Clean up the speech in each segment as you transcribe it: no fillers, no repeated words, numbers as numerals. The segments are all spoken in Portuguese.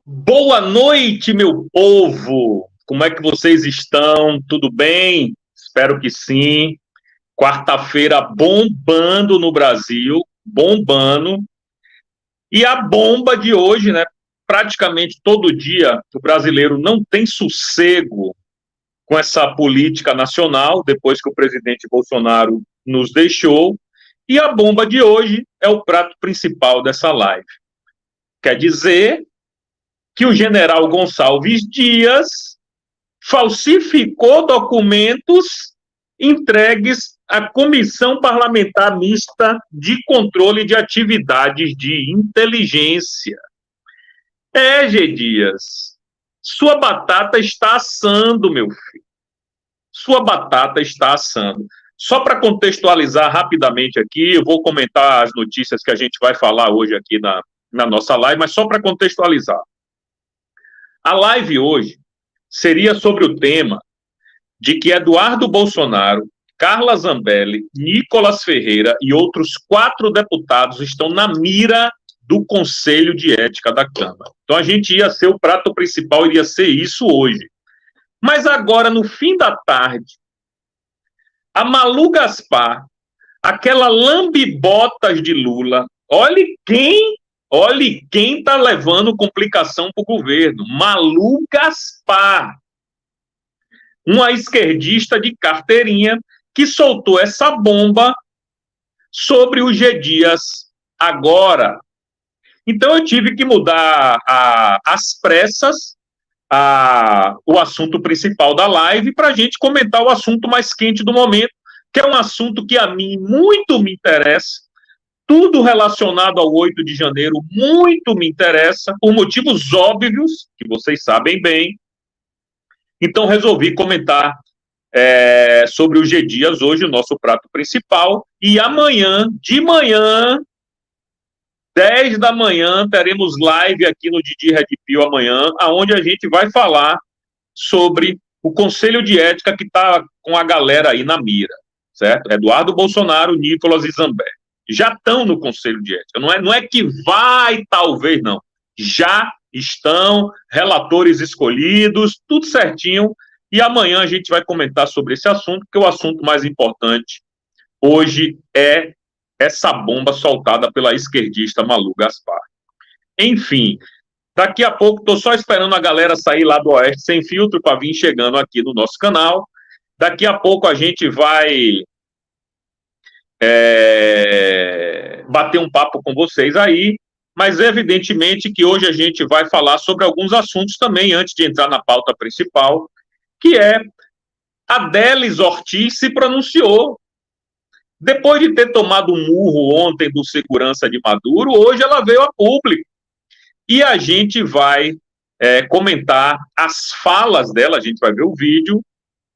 Boa noite, meu povo! Como é que vocês estão? Tudo bem? Espero que sim. Quarta-feira bombando no Brasil, bombando. E a bomba de hoje, né? Praticamente todo dia o brasileiro não tem sossego com essa política nacional, depois que o presidente Bolsonaro nos deixou. E a bomba de hoje é o prato principal dessa live. Quer dizer que o general Gonçalves Dias falsificou documentos entregues à Comissão Parlamentar Mista de Controle de Atividades de Inteligência. G. Dias, sua batata está assando, meu filho. Sua batata está assando. Só para contextualizar rapidamente aqui, eu vou comentar as notícias que a gente vai falar hoje aqui na nossa live, mas só para contextualizar. A live hoje seria sobre o tema de que Eduardo Bolsonaro, Carla Zambelli, Nicolas Ferreira e outros 4 deputados estão na mira do Conselho de Ética da Câmara. Então a gente ia ser, o prato principal iria ser isso hoje. Mas agora, no fim da tarde, a Malu Gaspar, aquela lambibotas de Lula, olhe quem está levando complicação para o governo. Malu Gaspar, uma esquerdista de carteirinha que soltou essa bomba sobre o G. Dias agora. Então eu tive que mudar às pressas o assunto principal da live para a gente comentar o assunto mais quente do momento, que é um assunto que a mim muito me interessa, tudo relacionado ao 8 de janeiro muito me interessa, por motivos óbvios, que vocês sabem bem. Então resolvi comentar sobre o G. Dias hoje, o nosso prato principal, e amanhã, de manhã, 10 da manhã, teremos live aqui no Didi Red Pill amanhã, onde a gente vai falar sobre o Conselho de Ética que está com a galera aí na mira, certo? Eduardo Bolsonaro, Nicolas e Zambelli. Já estão no Conselho de Ética. Não é que vai, talvez, não. Já estão relatores escolhidos, tudo certinho. E amanhã a gente vai comentar sobre esse assunto, porque o assunto mais importante hoje é essa bomba soltada pela esquerdista Malu Gaspar. Enfim, daqui a pouco, estou só esperando a galera sair lá do Oeste Sem Filtro para vir chegando aqui no nosso canal. Daqui a pouco a gente vai bater um papo com vocês aí, mas evidentemente que hoje a gente vai falar sobre alguns assuntos também, antes de entrar na pauta principal, que é a Délis Ortiz se pronunciou. Depois de ter tomado um murro ontem do segurança de Maduro, hoje ela veio a público. E a gente vai comentar as falas dela, a gente vai ver o vídeo,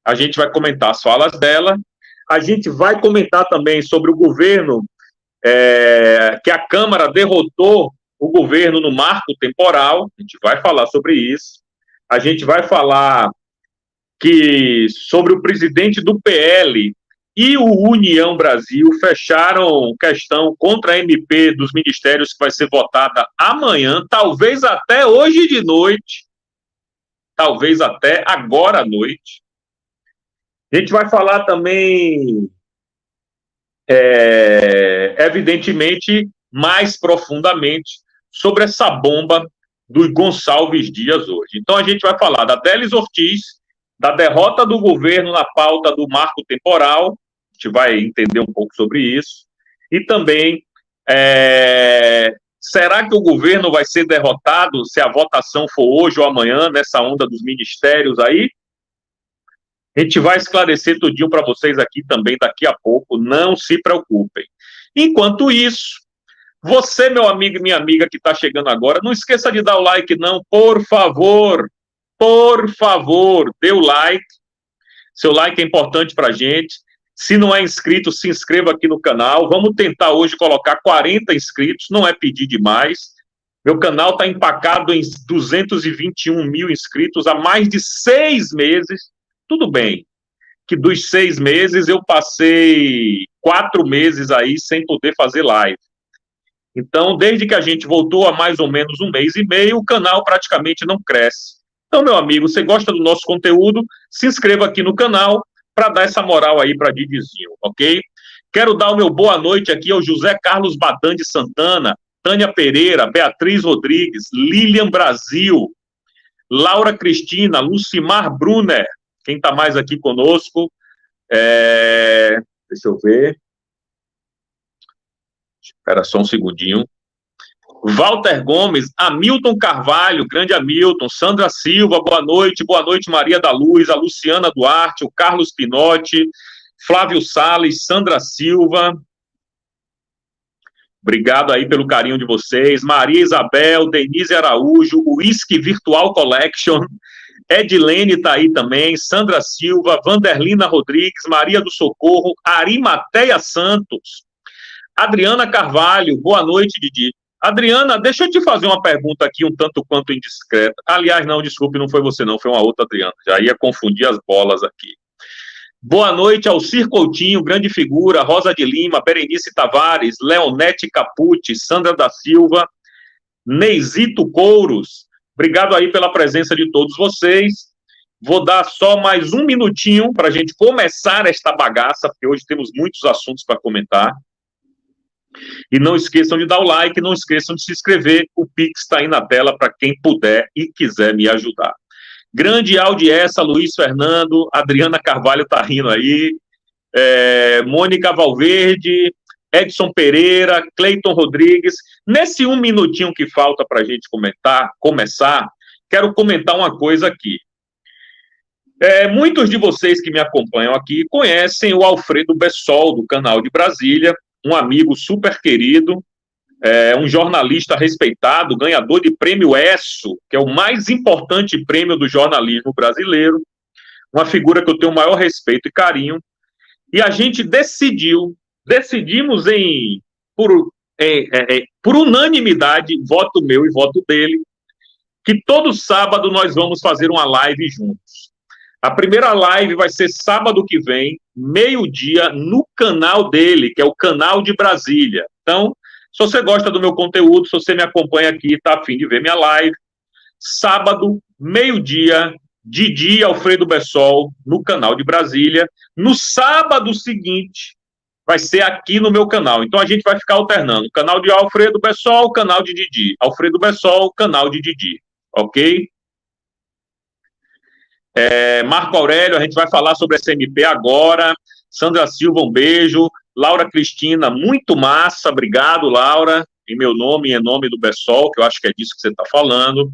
a gente vai comentar as falas dela, a gente vai comentar também sobre o governo, que a Câmara derrotou o governo no marco temporal, a gente vai falar sobre isso, a gente vai falar sobre o presidente do PL e o União Brasil fecharam questão contra a MP dos ministérios que vai ser votada amanhã, talvez até hoje de noite, talvez até agora à noite. A gente vai falar também, evidentemente, mais profundamente sobre essa bomba do Gonçalves Dias hoje. Então a gente vai falar da Délis Ortiz, da derrota do governo na pauta do marco temporal, a gente vai entender um pouco sobre isso, e também será que o governo vai ser derrotado se a votação for hoje ou amanhã, nessa onda dos ministérios aí? A gente vai esclarecer tudinho para vocês aqui também daqui a pouco, não se preocupem. Enquanto isso, você, meu amigo e minha amiga que está chegando agora, não esqueça de dar o like não, por favor, dê o like, seu like é importante para a gente. Se não é inscrito, se inscreva aqui no canal. Vamos tentar hoje colocar 40 inscritos, não é pedir demais. Meu canal está empacado em 221 mil inscritos há mais de 6 meses. Tudo bem que dos 6 meses eu passei 4 meses aí sem poder fazer live. Então, desde que a gente voltou há mais ou menos um mês e meio, o canal praticamente não cresce. Então, meu amigo, você gosta do nosso conteúdo, se inscreva aqui no canal para dar essa moral aí para Didizinho, ok? Quero dar o meu boa noite aqui ao José Carlos Badan de Santana, Tânia Pereira, Beatriz Rodrigues, Lilian Brasil, Laura Cristina, Lucimar Brunner, quem está mais aqui conosco, deixa eu ver, espera só um segundinho, Walter Gomes, Hamilton Carvalho, grande Hamilton, Sandra Silva, boa noite Maria da Luz, a Luciana Duarte, o Carlos Pinotti, Flávio Salles, Sandra Silva, obrigado aí pelo carinho de vocês, Maria Isabel, Denise Araújo, Whisky Virtual Collection, Edilene está aí também, Sandra Silva, Vanderlina Rodrigues, Maria do Socorro, Arimateia Santos, Adriana Carvalho, boa noite, Didi. Adriana, deixa eu te fazer uma pergunta aqui, um tanto quanto indiscreta. Aliás, não, desculpe, não foi você não, foi uma outra Adriana. Já ia confundir as bolas aqui. Boa noite ao Cir Coutinho, grande figura, Rosa de Lima, Berenice Tavares, Leonete Capucci, Sandra da Silva, Neizito Couros. Obrigado aí pela presença de todos vocês. Vou dar só mais um minutinho para a gente começar esta bagaça, porque hoje temos muitos assuntos para comentar. E não esqueçam de dar o like, não esqueçam de se inscrever. O Pix está aí na tela para quem puder e quiser me ajudar. Grande audiência, Luiz Fernando, Adriana Carvalho está rindo aí, Mônica Valverde, Edson Pereira, Cleiton Rodrigues. Nesse um minutinho que falta para a gente começar, quero comentar uma coisa aqui. Muitos de vocês que me acompanham aqui conhecem o Alfredo Bessol, do Canal de Brasília, um amigo super querido, um jornalista respeitado, ganhador de prêmio ESSO, que é o mais importante prêmio do jornalismo brasileiro, uma figura que eu tenho o maior respeito e carinho, e a gente decidimos por unanimidade, voto meu e voto dele, que todo sábado nós vamos fazer uma live juntos. A primeira live vai ser sábado que vem, meio-dia, no canal dele, que é o Canal de Brasília. Então, se você gosta do meu conteúdo, se você me acompanha aqui, está a fim de ver minha live, sábado, meio-dia, Didi Alfredo Bessol, no Canal de Brasília. No sábado seguinte, vai ser aqui no meu canal. Então, a gente vai ficar alternando. Canal de Alfredo Bessol, canal de Didi. Alfredo Bessol, canal de Didi. Ok? Marco Aurélio, a gente vai falar sobre SMP agora. Sandra Silva, um beijo. Laura Cristina, muito massa. Obrigado, Laura. Em meu nome e em nome do Bessol, que eu acho que é disso que você está falando.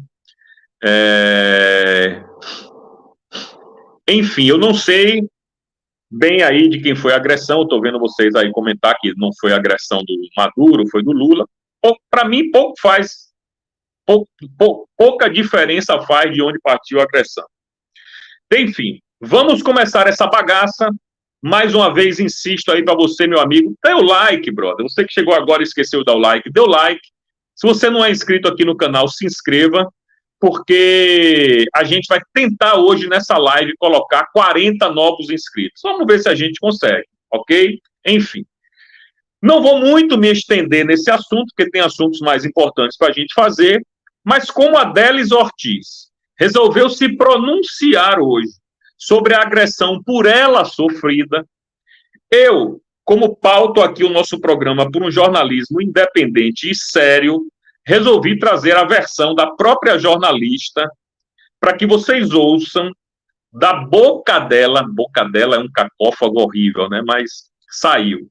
Enfim, eu não sei bem aí de quem foi a agressão. Estou vendo vocês aí comentar que não foi a agressão do Maduro, foi do Lula. Para mim, pouca diferença faz de onde partiu a agressão. Enfim, vamos começar essa bagaça. Mais uma vez, insisto aí para você, meu amigo, dê o like, brother. Você que chegou agora e esqueceu de dar o like, dê o like. Se você não é inscrito aqui no canal, se inscreva, porque a gente vai tentar hoje nessa live colocar 40 novos inscritos. Vamos ver se a gente consegue, ok? Enfim, não vou muito me estender nesse assunto, porque tem assuntos mais importantes para a gente fazer, mas como a Délis Ortiz resolveu se pronunciar hoje sobre a agressão por ela sofrida, eu, como pauto aqui o nosso programa por um jornalismo independente e sério, resolvi trazer a versão da própria jornalista para que vocês ouçam da boca dela é um cacófago horrível, né? Mas saiu.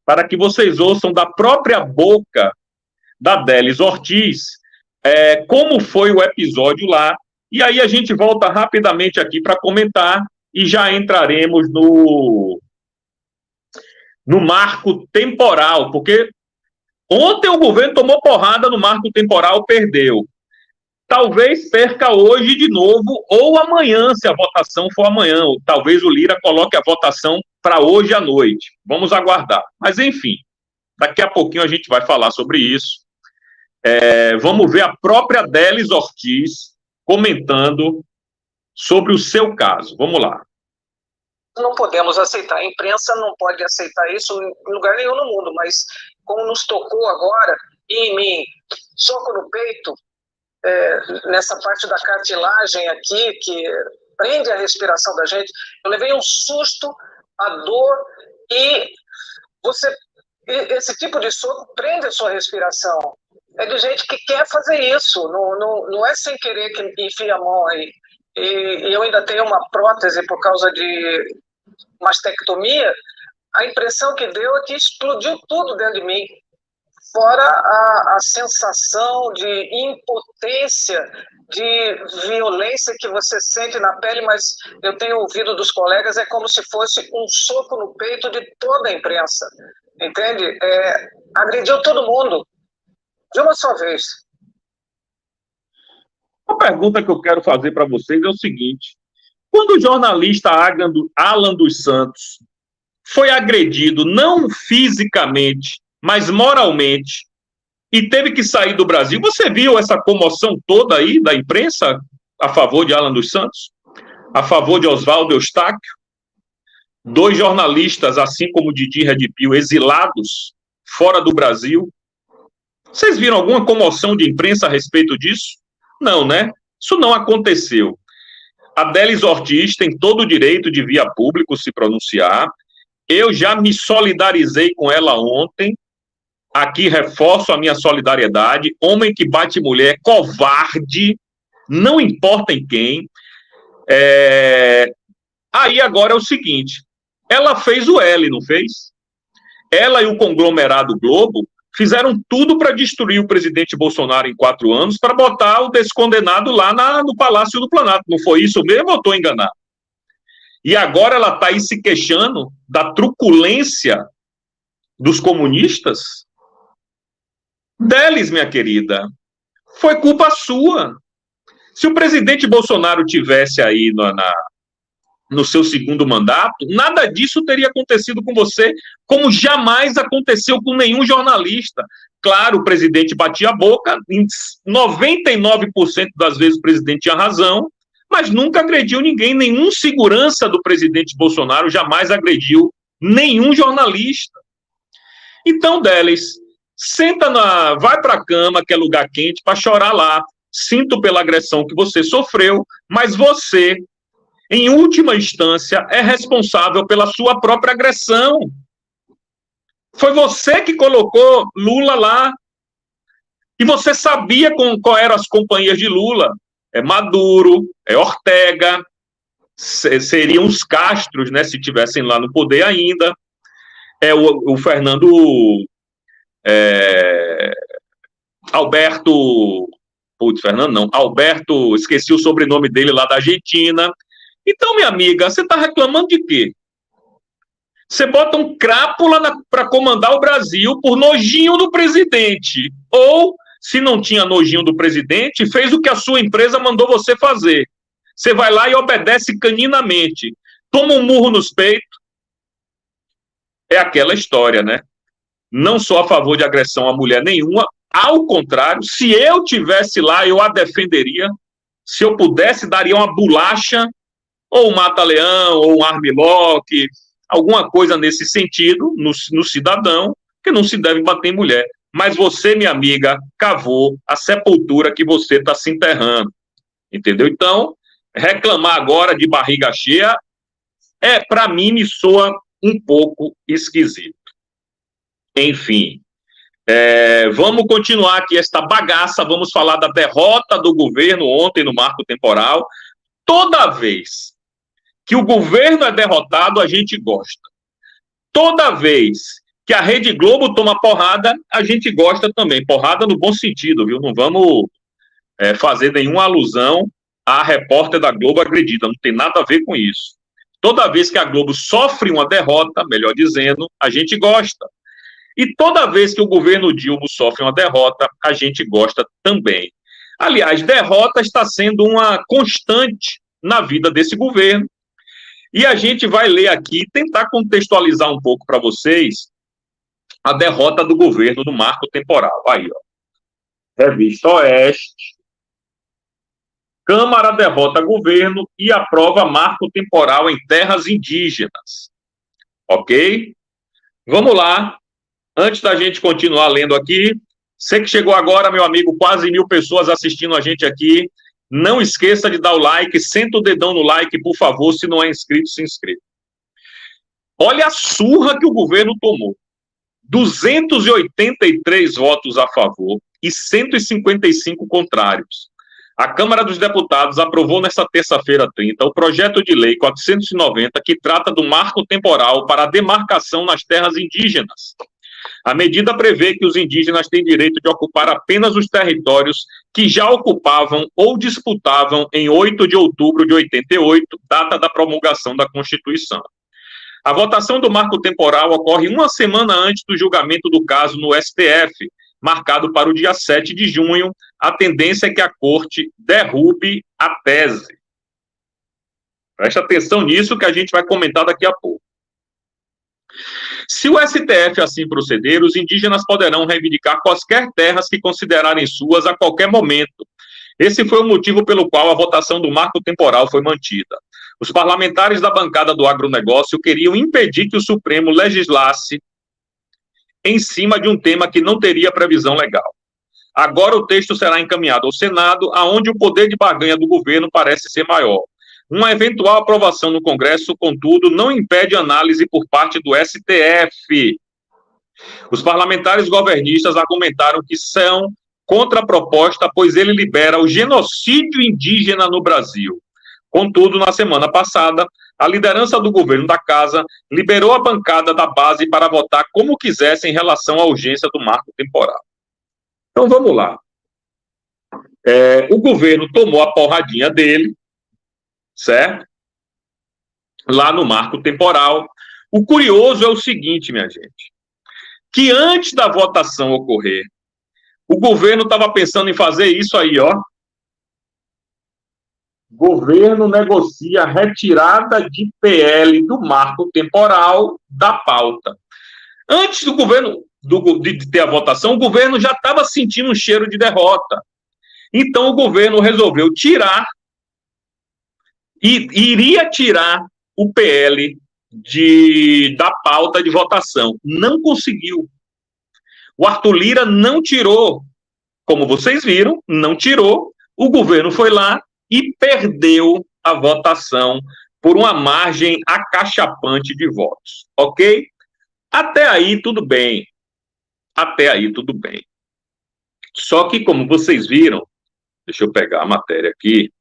Para que vocês ouçam da própria boca da Délis Ortiz como foi o episódio lá. E aí a gente volta rapidamente aqui para comentar e já entraremos no marco temporal, porque ontem o governo tomou porrada no marco temporal, perdeu. Talvez perca hoje de novo, ou amanhã, se a votação for amanhã. Ou talvez o Lira coloque a votação para hoje à noite. Vamos aguardar. Mas, enfim, daqui a pouquinho a gente vai falar sobre isso. Vamos ver a própria Délis Ortiz comentando sobre o seu caso. Vamos lá. Não podemos aceitar, a imprensa não pode aceitar isso em lugar nenhum no mundo, mas como nos tocou agora, e em mim, soco no peito, nessa parte da cartilagem aqui, que prende a respiração da gente. Eu levei um susto, a dor, e esse tipo de soco prende a sua respiração. É de gente que quer fazer isso, não é sem querer que enfia a mão aí. E eu ainda tenho uma prótese por causa de mastectomia. A impressão que deu é que explodiu tudo dentro de mim. Fora a sensação de impotência, de violência que você sente na pele, mas eu tenho ouvido dos colegas, é como se fosse um soco no peito de toda a imprensa, entende? Agrediu todo mundo, de uma só vez. A pergunta que eu quero fazer para vocês é o seguinte: quando o jornalista Alan dos Santos foi agredido não fisicamente, mas moralmente, e teve que sair do Brasil, você viu essa comoção toda aí da imprensa a favor de Alan dos Santos? A favor de Oswaldo Eustáquio? 2 jornalistas, assim como Didi Redipio, exilados fora do Brasil. Vocês viram alguma comoção de imprensa a respeito disso? Não, né? Isso não aconteceu. A Délis Ortiz tem todo o direito de, via público, se pronunciar. Eu já me solidarizei com ela ontem. Aqui reforço a minha solidariedade. Homem que bate mulher, covarde, não importa em quem. Aí agora é o seguinte: ela fez o L, não fez? Ela e o conglomerado Globo fizeram tudo para destruir o presidente Bolsonaro em 4 anos, para botar o descondenado lá no Palácio do Planalto. Não foi isso mesmo ou estou enganado? E agora ela está aí se queixando da truculência dos comunistas? Deles, minha querida, foi culpa sua. Se o presidente Bolsonaro tivesse aí no seu segundo mandato, nada disso teria acontecido com você, como jamais aconteceu com nenhum jornalista. Claro, o presidente batia a boca, em 99% das vezes o presidente tinha razão, mas nunca agrediu ninguém. Nenhum segurança do presidente Bolsonaro jamais agrediu nenhum jornalista. Então, Delis, vai para a cama, que é lugar quente, para chorar lá. Sinto pela agressão que você sofreu, mas você, em última instância, é responsável pela sua própria agressão. Foi você que colocou Lula lá. E você sabia qual eram as companhias de Lula. É Maduro, é Ortega, seriam os Castros, né, se estivessem lá no poder ainda. É o Fernando Alberto... Putz, Fernando não. Alberto, esqueci o sobrenome dele lá da Argentina. Então, minha amiga, você está reclamando de quê? Você bota um crápula para comandar o Brasil por nojinho do presidente. Ou, se não tinha nojinho do presidente, fez o que a sua empresa mandou você fazer. Você vai lá e obedece caninamente. Toma um murro nos peitos. É aquela história, né? Não sou a favor de agressão a mulher nenhuma. Ao contrário, se eu tivesse lá, eu a defenderia. Se eu pudesse, daria uma bolacha, ou um mata-leão, ou um armlock, alguma coisa nesse sentido, no cidadão, que não se deve bater em mulher. Mas você, minha amiga, cavou a sepultura que você está se enterrando. Entendeu? Então, reclamar agora de barriga cheia, para mim, me soa um pouco esquisito. Enfim, vamos continuar aqui esta bagaça, vamos falar da derrota do governo ontem no marco temporal. Toda vez que o governo é derrotado, a gente gosta. Toda vez que a Rede Globo toma porrada, a gente gosta também. Porrada no bom sentido, viu? Não vamos fazer nenhuma alusão à repórter da Globo agredida, não tem nada a ver com isso. Toda vez que a Globo sofre uma derrota, melhor dizendo, a gente gosta. E toda vez que o governo Dilma sofre uma derrota, a gente gosta também. Aliás, derrota está sendo uma constante na vida desse governo. E a gente vai ler aqui, tentar contextualizar um pouco para vocês a derrota do governo no marco temporal. Aí, ó. Revista Oeste. Câmara derrota governo e aprova marco temporal em terras indígenas. Ok? Vamos lá. Antes da gente continuar lendo aqui, Você que chegou agora, meu amigo, quase 1.000 pessoas assistindo a gente aqui. Não esqueça de dar o like, senta o dedão no like, por favor. Se não é inscrito, se inscreva. Olha a surra que o governo tomou. 283 votos a favor e 155 contrários. A Câmara dos Deputados aprovou nesta terça-feira 30 o projeto de lei 490 que trata do marco temporal para a demarcação nas terras indígenas. A medida prevê que os indígenas têm direito de ocupar apenas os territórios que já ocupavam ou disputavam em 8 de outubro de 88, data da promulgação da Constituição. A votação do marco temporal ocorre uma semana antes do julgamento do caso no STF, marcado para o dia 7 de junho. A tendência é que a Corte derrube a tese. Preste atenção nisso que a gente vai comentar daqui a pouco. Se o STF assim proceder, os indígenas poderão reivindicar quaisquer terras que considerarem suas a qualquer momento. Esse foi o motivo pelo qual a votação do marco temporal foi mantida. Os parlamentares da bancada do agronegócio queriam impedir que o Supremo legislasse em cima de um tema que não teria previsão legal. Agora o texto será encaminhado ao Senado, aonde o poder de barganha do governo parece ser maior. Uma eventual aprovação no Congresso, contudo, não impede análise por parte do STF. Os parlamentares governistas argumentaram que são contra a proposta, pois ele libera o genocídio indígena no Brasil. Contudo, na semana passada, a liderança do governo da Casa liberou a bancada da base para votar como quisesse em relação à urgência do marco temporal. Então, vamos lá. O governo tomou a porradinha dele, certo? Lá no marco temporal. O curioso é o seguinte, minha gente, que antes da votação ocorrer, o governo estava pensando em fazer isso aí, ó. Governo negocia retirada de PL do marco temporal da pauta. Antes do governo de ter a votação, o governo já estava sentindo um cheiro de derrota. Então o governo resolveu tirar e iria tirar o PL da pauta de votação. Não conseguiu. O Arthur Lira não tirou. Como vocês viram, não tirou. O governo foi lá e perdeu a votação por uma margem acachapante de votos. Ok? Até aí, tudo bem. Até aí, tudo bem. Só que, como vocês viram, deixa eu pegar a matéria aqui.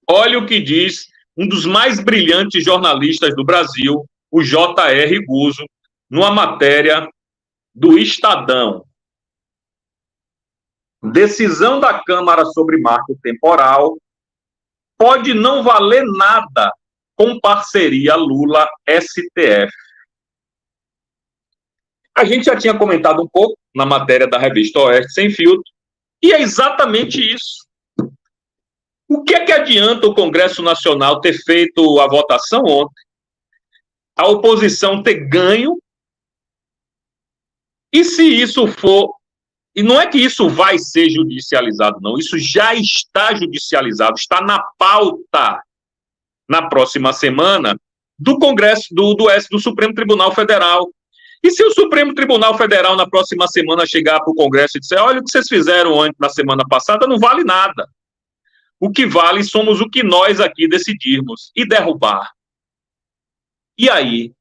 Olha o que diz um dos mais brilhantes jornalistas do Brasil, o J.R. Guzzo, numa matéria do Estadão. Decisão da Câmara sobre marco temporal pode não valer nada com parceria Lula-STF. A gente já tinha comentado um pouco na matéria da revista Oeste Sem Filtro, e é exatamente isso. O que é que adianta o Congresso Nacional ter feito a votação ontem, a oposição ter ganho, e se isso for... E não é que isso vai ser judicializado, não. Isso já está judicializado, está na pauta na próxima semana do Congresso, do Supremo Tribunal Federal. E se o Supremo Tribunal Federal na próxima semana chegar para o Congresso e disser, olha, o que vocês fizeram na semana passada não vale nada. O que vale somos o que nós aqui decidirmos e derrubar. E aí?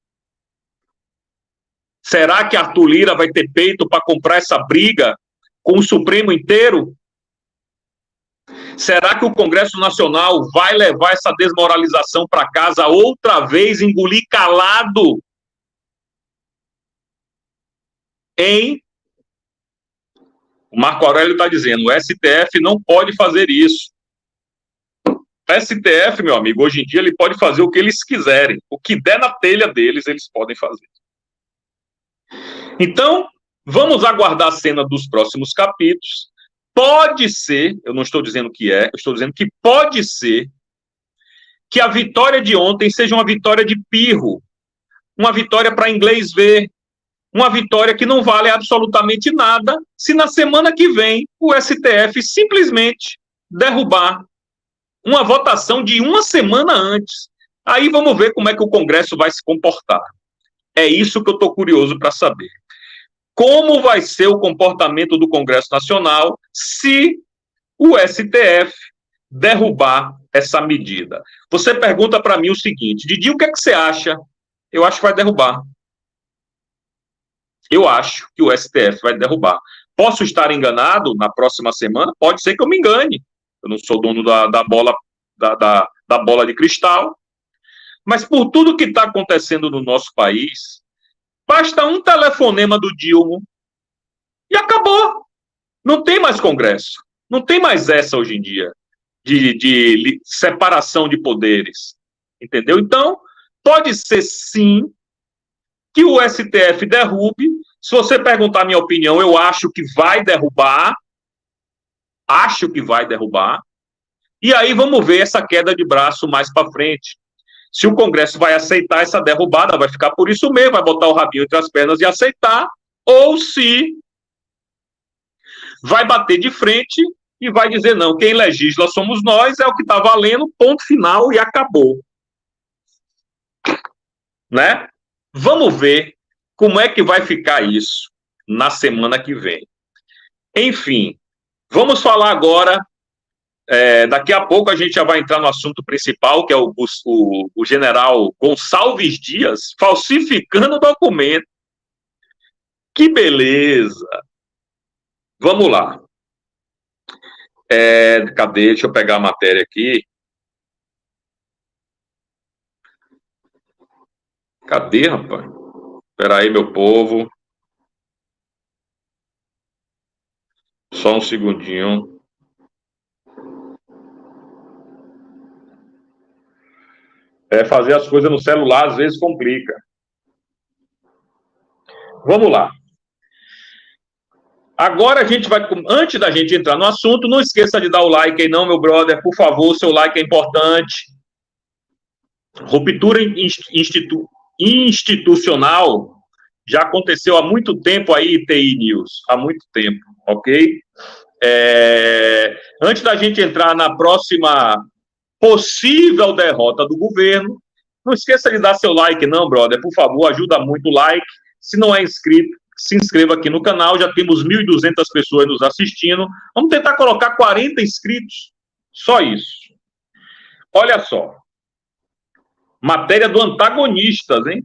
Será que Arthur Lira vai ter peito para comprar essa briga com o Supremo inteiro? Será que o Congresso Nacional vai levar essa desmoralização para casa outra vez, engolir calado? O Marco Aurélio está dizendo, o STF não pode fazer isso. O STF, meu amigo, hoje em dia ele pode fazer o que eles quiserem. O que der na telha deles, eles podem fazer. Então, vamos aguardar a cena dos próximos capítulos. Pode ser, eu não estou dizendo que é, eu estou dizendo que pode ser que a vitória de ontem seja uma vitória de pirro, uma vitória para inglês ver, uma vitória que não vale absolutamente nada se na semana que vem o STF simplesmente derrubar uma votação de uma semana antes. Aí vamos ver como é que o Congresso vai se comportar. É isso que eu estou curioso para saber. como vai ser o comportamento do Congresso Nacional se o STF derrubar essa medida. Você pergunta para mim o seguinte, Didi, o que é que você acha? Eu acho que vai derrubar. Eu acho que o STF vai derrubar. Posso estar enganado na próxima semana? Pode ser que eu me engane. Eu não sou dono da bola, da bola de cristal. Mas por tudo que está acontecendo no nosso país, basta um telefonema do Dilma e acabou. Não tem mais Congresso. Não tem mais essa hoje em dia de separação de poderes. Entendeu? Então, pode ser sim que o STF derrube. Se você perguntar a minha opinião, eu acho que vai derrubar. Acho que vai derrubar. E aí vamos ver essa queda de braço mais para frente. Se o Congresso vai aceitar essa derrubada, vai ficar por isso mesmo, vai botar o rabinho entre as pernas e aceitar, ou se vai bater de frente e vai dizer, não, quem legisla somos nós, é o que está valendo, ponto final e acabou. Né? Vamos ver como é que vai ficar isso na semana que vem. Enfim, vamos falar agora, daqui a pouco a gente já vai entrar no assunto principal, que é o general Gonçalves Dias falsificando o documento. Que beleza! Vamos lá. Cadê? Deixa eu pegar a matéria aqui. Cadê, rapaz? Espera aí, meu povo. Só um segundinho. Fazer as coisas no celular às vezes complica. Vamos lá. Agora a gente vai, antes da gente entrar no assunto, não esqueça de dar o like aí não, meu brother, por favor, seu like é importante. Ruptura institucional já aconteceu há muito tempo aí, TI News, há muito tempo, ok? Antes da gente entrar na próxima possível derrota do governo, não esqueça de dar seu like não, brother, por favor, ajuda muito o like. Se não é inscrito, se inscreva aqui no canal, já temos 1.200 pessoas nos assistindo. Vamos tentar colocar 40 inscritos, só isso. Olha só, matéria do Antagonistas, hein?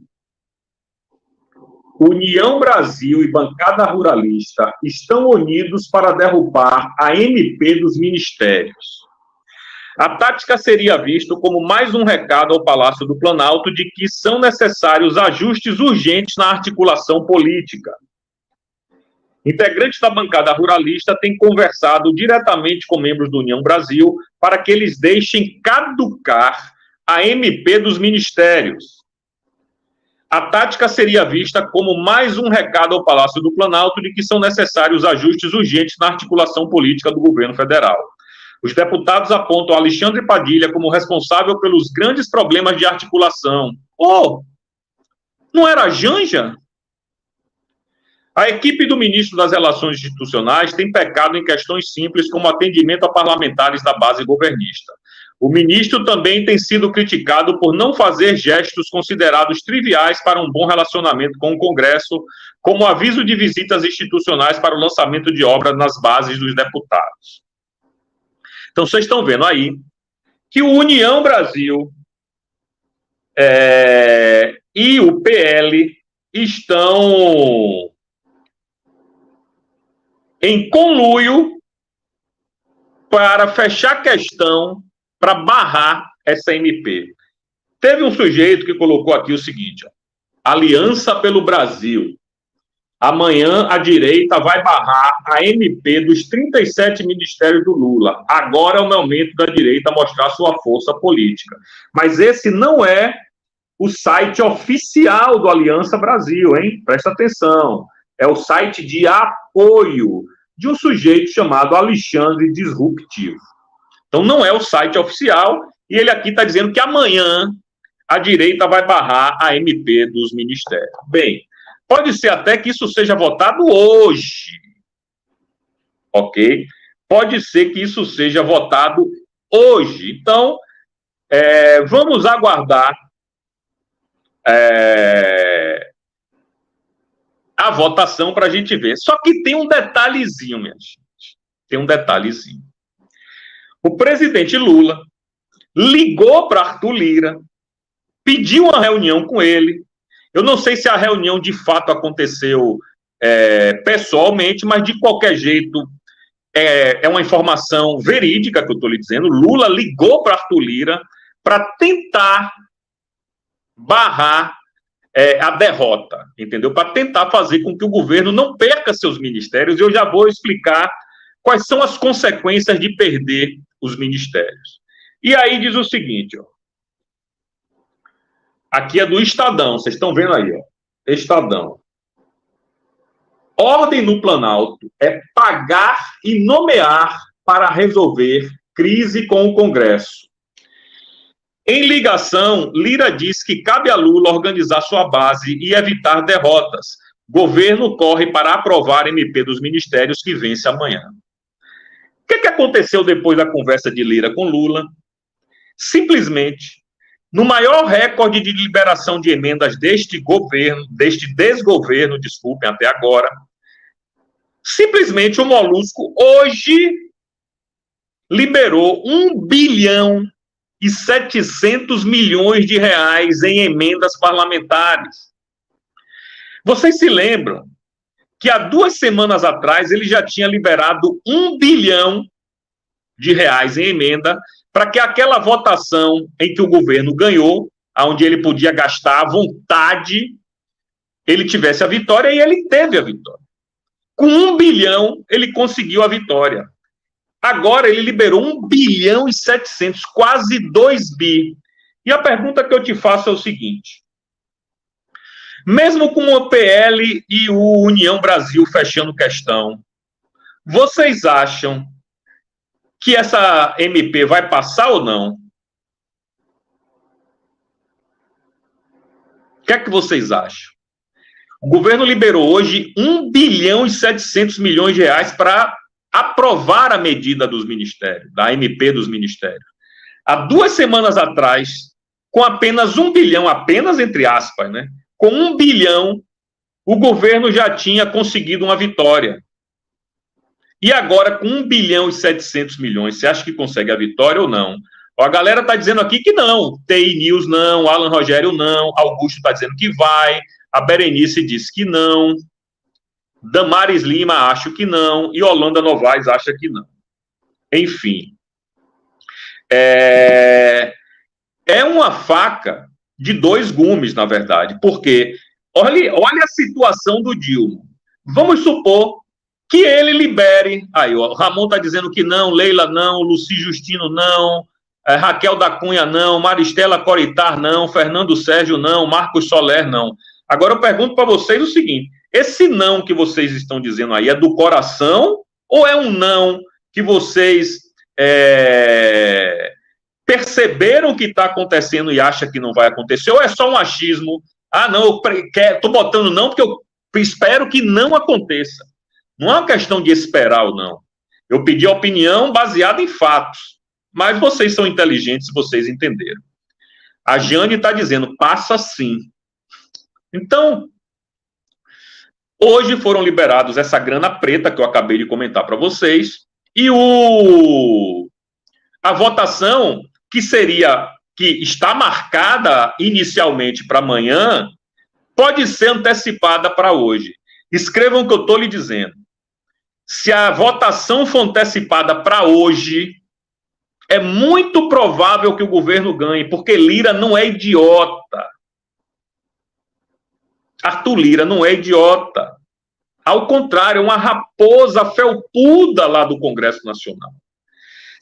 União Brasil e bancada ruralista estão unidos para derrubar a MP dos ministérios. A tática seria vista como mais um recado ao Palácio do Planalto de que são necessários ajustes urgentes na articulação política. Integrantes da bancada ruralista têm conversado diretamente com membros do União Brasil para que eles deixem caducar a MP dos ministérios. A tática seria vista como mais um recado ao Palácio do Planalto de que são necessários ajustes urgentes na articulação política do governo federal. Os deputados apontam Alexandre Padilha como responsável pelos grandes problemas de articulação. Não era a Janja? A equipe do ministro das Relações Institucionais tem pecado em questões simples como atendimento a parlamentares da base governista. O ministro também tem sido criticado por não fazer gestos considerados triviais para um bom relacionamento com o Congresso, como o aviso de visitas institucionais para o lançamento de obras nas bases dos deputados. Então, vocês estão vendo aí que o União Brasil e o PL estão em conluio para fechar a questão, para barrar essa MP. Teve um sujeito que colocou aqui o seguinte, Aliança pelo Brasil. Amanhã a direita vai barrar a MP dos 37 ministérios do Lula. Agora é o momento da direita mostrar sua força política. Mas esse não é o site oficial do Aliança Brasil, hein? Presta atenção. É o site de apoio de um sujeito chamado Alexandre Disruptivo. Então não é o site oficial e ele aqui está dizendo que amanhã a direita vai barrar a MP dos ministérios. Bem, pode ser até que isso seja votado hoje, ok? Pode ser que isso seja votado hoje. Então, vamos aguardar a votação para a gente ver. Só que tem um detalhezinho, minha gente. Tem um detalhezinho. O presidente Lula ligou para Arthur Lira, pediu uma reunião com ele. Eu não sei se a reunião de fato aconteceu pessoalmente, mas de qualquer jeito é uma informação verídica que eu estou lhe dizendo. Lula ligou para Arthur Lira para tentar barrar a derrota, entendeu? Para tentar fazer com que o governo não perca seus ministérios. Eu já vou explicar quais são as consequências de perder os ministérios. E aí diz o seguinte, ó. Aqui é do Estadão, vocês estão vendo aí, ó. Estadão. Ordem no Planalto é pagar e nomear para resolver crise com o Congresso. Em ligação, Lira diz que cabe a Lula organizar sua base e evitar derrotas. Governo corre para aprovar MP dos ministérios que vence amanhã. O que aconteceu depois da conversa de Lira com Lula? Simplesmente, no maior recorde de liberação de emendas deste desgoverno, desculpem, até agora, simplesmente o Molusco hoje liberou 1,7 bilhão de reais em emendas parlamentares. Vocês se lembram que há 2 semanas atrás ele já tinha liberado 1 bilhão de reais em emenda para que aquela votação em que o governo ganhou, onde ele podia gastar à vontade, ele tivesse a vitória, e ele teve a vitória. Com 1 bilhão, ele conseguiu a vitória. Agora ele liberou 1,7 bilhão, quase 2 bi. E a pergunta que eu te faço é o seguinte: mesmo com o PL e o União Brasil fechando questão, vocês acham que essa MP vai passar ou não? O que é que vocês acham? O governo liberou hoje 1,7 bilhão de reais para aprovar a medida dos ministérios, da MP dos ministérios. Há 2 semanas atrás, com apenas 1 bilhão, apenas entre aspas, né? Com 1 bilhão, o governo já tinha conseguido uma vitória. E agora, com 1,7 bilhão, você acha que consegue a vitória ou não? A galera está dizendo aqui que não. TI News não, Alan Rogério não, Augusto está dizendo que vai, a Berenice disse que não, Damares Lima acha que não, e Holanda Novaes acha que não. Enfim. É uma faca de 2 gumes, na verdade, porque olha a situação do Dilma. Vamos supor que ele libere. Aí, o Ramon está dizendo que não, Leila não, Luci Justino não, Raquel da Cunha não, Maristela Coritar não, Fernando Sérgio não, Marcos Soler não. Agora eu pergunto para vocês o seguinte: esse não que vocês estão dizendo aí é do coração ou é um não que vocês perceberam que está acontecendo e acham que não vai acontecer? Ou é só um achismo? Ah, não, eu estou botando não porque eu espero que não aconteça. Não é uma questão de esperar ou não. Eu pedi a opinião baseada em fatos. Mas vocês são inteligentes, vocês entenderam. A Jane está dizendo, passa sim. Então, hoje foram liberados essa grana preta que eu acabei de comentar para vocês, e a votação que está marcada inicialmente para amanhã, pode ser antecipada para hoje. Escrevam o que eu estou lhe dizendo. Se a votação for antecipada para hoje, é muito provável que o governo ganhe, porque Lira não é idiota. Arthur Lira não é idiota. Ao contrário, é uma raposa felpuda lá do Congresso Nacional.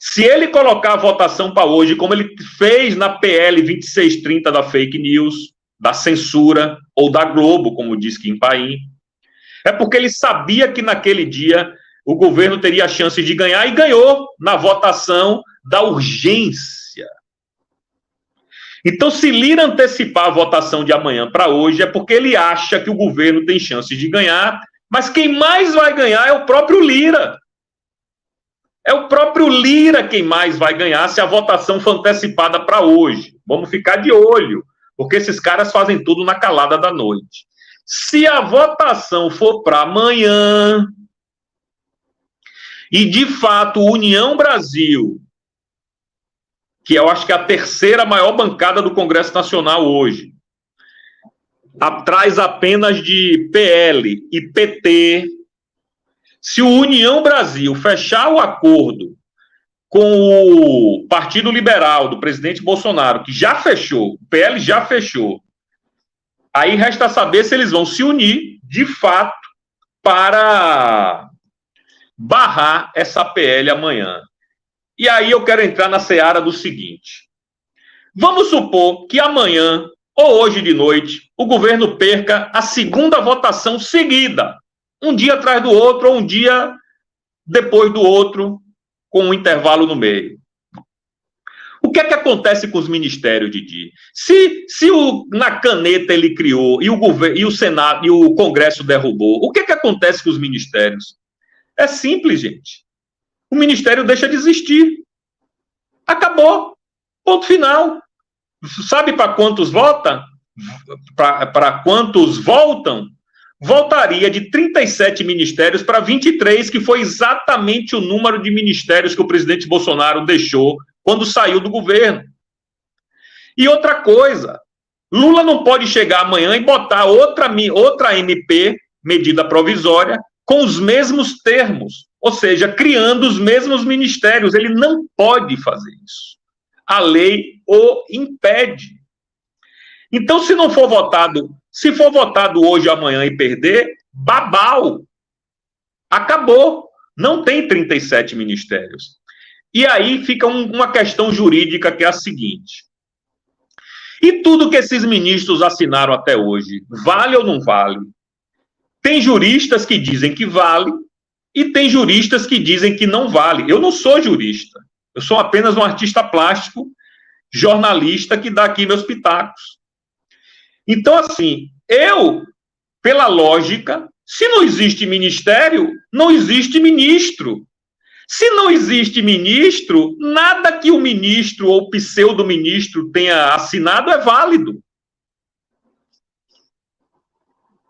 Se ele colocar a votação para hoje, como ele fez na PL 2630 da fake news, da censura, ou da Globo, como diz Kim Paim, é porque ele sabia que naquele dia o governo teria a chance de ganhar, e ganhou na votação da urgência. Então, se Lira antecipar a votação de amanhã para hoje, é porque ele acha que o governo tem chances de ganhar, mas quem mais vai ganhar é o próprio Lira. É o próprio Lira quem mais vai ganhar se a votação for antecipada para hoje. Vamos ficar de olho, porque esses caras fazem tudo na calada da noite. Se a votação for para amanhã, e de fato União Brasil, que eu acho que é a terceira maior bancada do Congresso Nacional hoje, atrás apenas de PL e PT, se o União Brasil fechar o acordo com o Partido Liberal do presidente Bolsonaro, que já fechou, o PL já fechou, aí resta saber se eles vão se unir, de fato, para barrar essa PL amanhã. E aí eu quero entrar na seara do seguinte. Vamos supor que amanhã, ou hoje de noite, o governo perca a segunda votação seguida, um dia atrás do outro, ou um dia depois do outro, com um intervalo no meio. O que é que acontece com os ministérios, Didi? Se na caneta ele criou e o Senado e o Congresso derrubou, o que é que acontece com os ministérios? É simples, gente. O ministério deixa de existir. Acabou. Ponto final. Sabe para quantos vota? Para quantos voltam? Voltaria de 37 ministérios para 23, que foi exatamente o número de ministérios que o presidente Bolsonaro deixou quando saiu do governo. E outra coisa, Lula não pode chegar amanhã e botar outra MP, medida provisória, com os mesmos termos, ou seja, criando os mesmos ministérios. Ele não pode fazer isso. A lei o impede. Então, se for votado hoje, amanhã e perder, babau. Acabou. Não tem 37 ministérios. E aí fica uma questão jurídica que é a seguinte. E tudo que esses ministros assinaram até hoje, vale ou não vale? Tem juristas que dizem que vale e tem juristas que dizem que não vale. Eu não sou jurista. Eu sou apenas um artista plástico, jornalista que dá aqui meus pitacos. Então, assim, pela lógica, se não existe ministério, não existe ministro. Se não existe ministro, nada que o ministro ou pseudo-ministro tenha assinado é válido.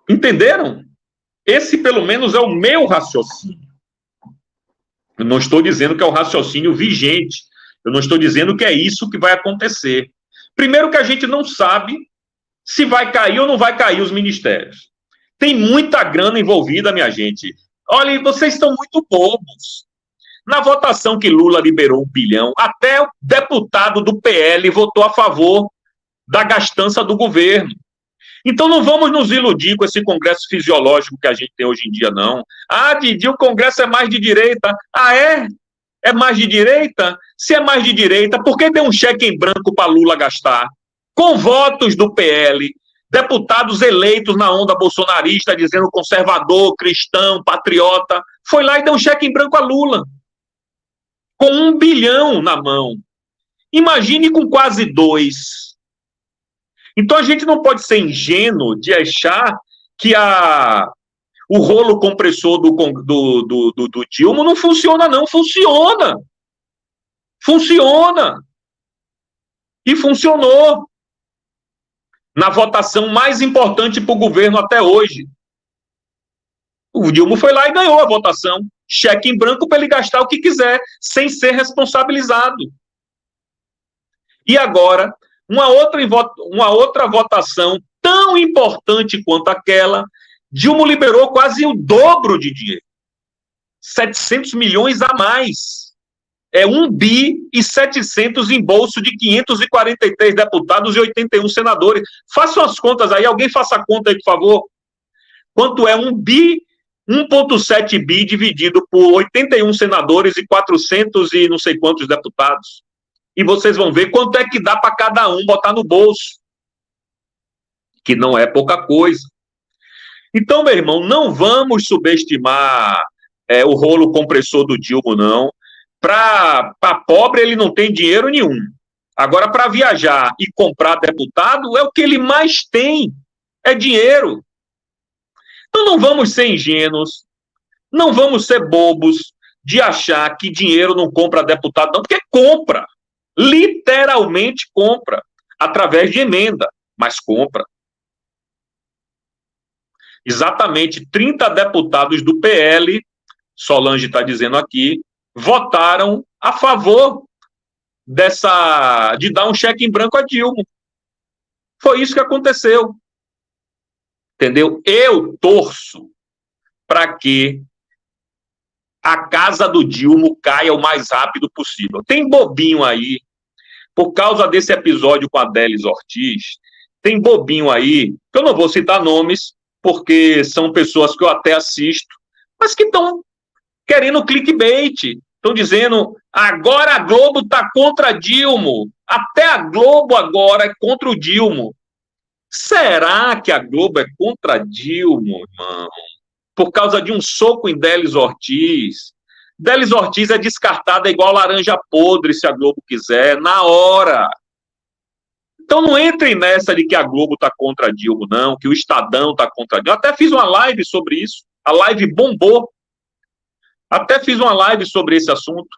Entenderam? Esse, pelo menos, é o meu raciocínio. Eu não estou dizendo que é o raciocínio vigente. Eu não estou dizendo que é isso que vai acontecer. Primeiro que a gente não sabe se vai cair ou não vai cair os ministérios. Tem muita grana envolvida, minha gente. Olha, vocês estão muito bobos. Na votação que Lula liberou 1 bilhão, até o deputado do PL votou a favor da gastança do governo. Então não vamos nos iludir com esse congresso fisiológico que a gente tem hoje em dia, não. Ah, Didi, o congresso é mais de direita. Ah, é? É mais de direita? Se é mais de direita, por que deu um cheque em branco para Lula gastar? Com votos do PL, deputados eleitos na onda bolsonarista, dizendo conservador, cristão, patriota, foi lá e deu um cheque em branco a Lula. Com 1 bilhão na mão. Imagine com quase 2. Então a gente não pode ser ingênuo de achar que o rolo compressor do Dilma não funciona, não. Funciona. Funciona. E funcionou. Na votação mais importante para o governo até hoje. O Dilma foi lá e ganhou a votação. Cheque em branco para ele gastar o que quiser, sem ser responsabilizado. E agora, uma outra votação tão importante quanto aquela, Dilma liberou quase o dobro de dinheiro. 700 milhões a mais. É 1 bi e 700 em bolso de 543 deputados e 81 senadores. Façam as contas aí, alguém faça a conta aí, por favor. Quanto é 1 bi, 1,7 bi dividido por 81 senadores e 400 e não sei quantos deputados. E vocês vão ver quanto é que dá para cada um botar no bolso. Que não é pouca coisa. Então, meu irmão, não vamos subestimar o rolo compressor do Dilma, não. Para pobre, ele não tem dinheiro nenhum. Agora, para viajar e comprar deputado, é o que ele mais tem. É dinheiro. Então, não vamos ser ingênuos. Não vamos ser bobos de achar que dinheiro não compra deputado, não. Porque compra. Literalmente compra. Através de emenda. Mas compra. exatamente 30 deputados do PL, Solange está dizendo aqui, votaram a favor de dar um cheque em branco a Dilma. Foi isso que aconteceu. Entendeu? Eu torço para que a casa do Dilma caia o mais rápido possível. Tem bobinho aí, por causa desse episódio com a Délis Ortiz, tem bobinho aí, que eu não vou citar nomes, porque são pessoas que eu até assisto, mas que estão querendo clickbait. Estão dizendo, agora a Globo está contra Dilma. Até a Globo agora é contra o Dilma. Será que a Globo é contra Dilma, irmão? Por causa de um soco em Délis Ortiz. Délis Ortiz é descartada igual laranja podre, se a Globo quiser, na hora. Então não entrem nessa de que a Globo está contra Dilma, não, que o Estadão está contra Dilma. Eu até fiz uma live sobre isso. A live bombou. Até fiz uma live sobre esse assunto.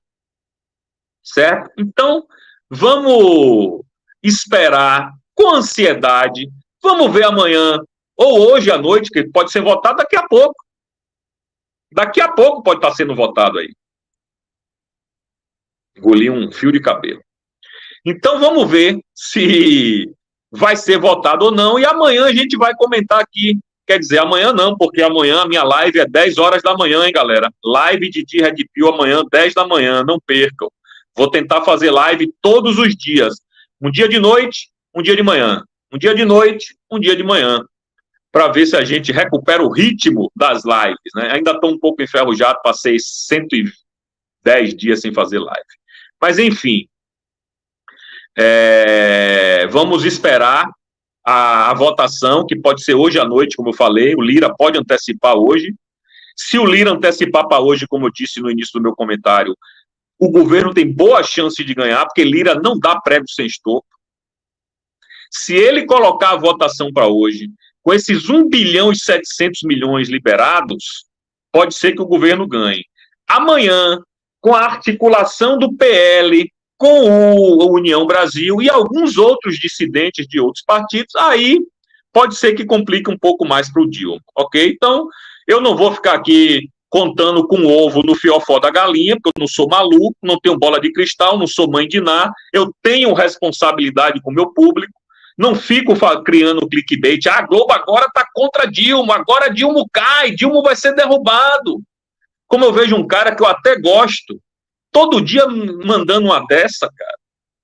Certo? Então, vamos esperar com ansiedade. Vamos ver amanhã, ou hoje à noite, que pode ser votado daqui a pouco. Daqui a pouco pode estar sendo votado aí. Engoli um fio de cabelo. Então vamos ver se vai ser votado ou não. E amanhã a gente vai comentar aqui. Quer dizer, amanhã não, porque amanhã a minha live é 10 horas da manhã, hein, galera? Live de Red Pill amanhã, 10 da manhã, não percam. Vou tentar fazer live todos os dias. Um dia de noite, um dia de manhã. Um dia de noite, um dia de manhã. Para ver se a gente recupera o ritmo das lives, né? Ainda estou um pouco enferrujado, passei 110 dias sem fazer live. Mas, enfim, vamos esperar a votação, que pode ser hoje à noite, como eu falei. O Lira pode antecipar hoje. Se o Lira antecipar para hoje, como eu disse no início do meu comentário, o governo tem boa chance de ganhar, porque Lira não dá prêmio sem estopro. Se ele colocar a votação para hoje, com esses 1 bilhão e 700 milhões liberados, pode ser que o governo ganhe. Amanhã, com a articulação do PL com o União Brasil e alguns outros dissidentes de outros partidos, aí pode ser que complique um pouco mais para o Dilma, ok? Então, eu não vou ficar aqui contando com ovo no fiofó da galinha, porque eu não sou maluco, não tenho bola de cristal, não sou mãe de Ná, eu tenho responsabilidade com o meu público, não fico criando clickbait, a Globo agora está contra Dilma, agora Dilma cai, Dilma vai ser derrubado. Como eu vejo um cara que eu até gosto, todo dia mandando uma dessa, cara.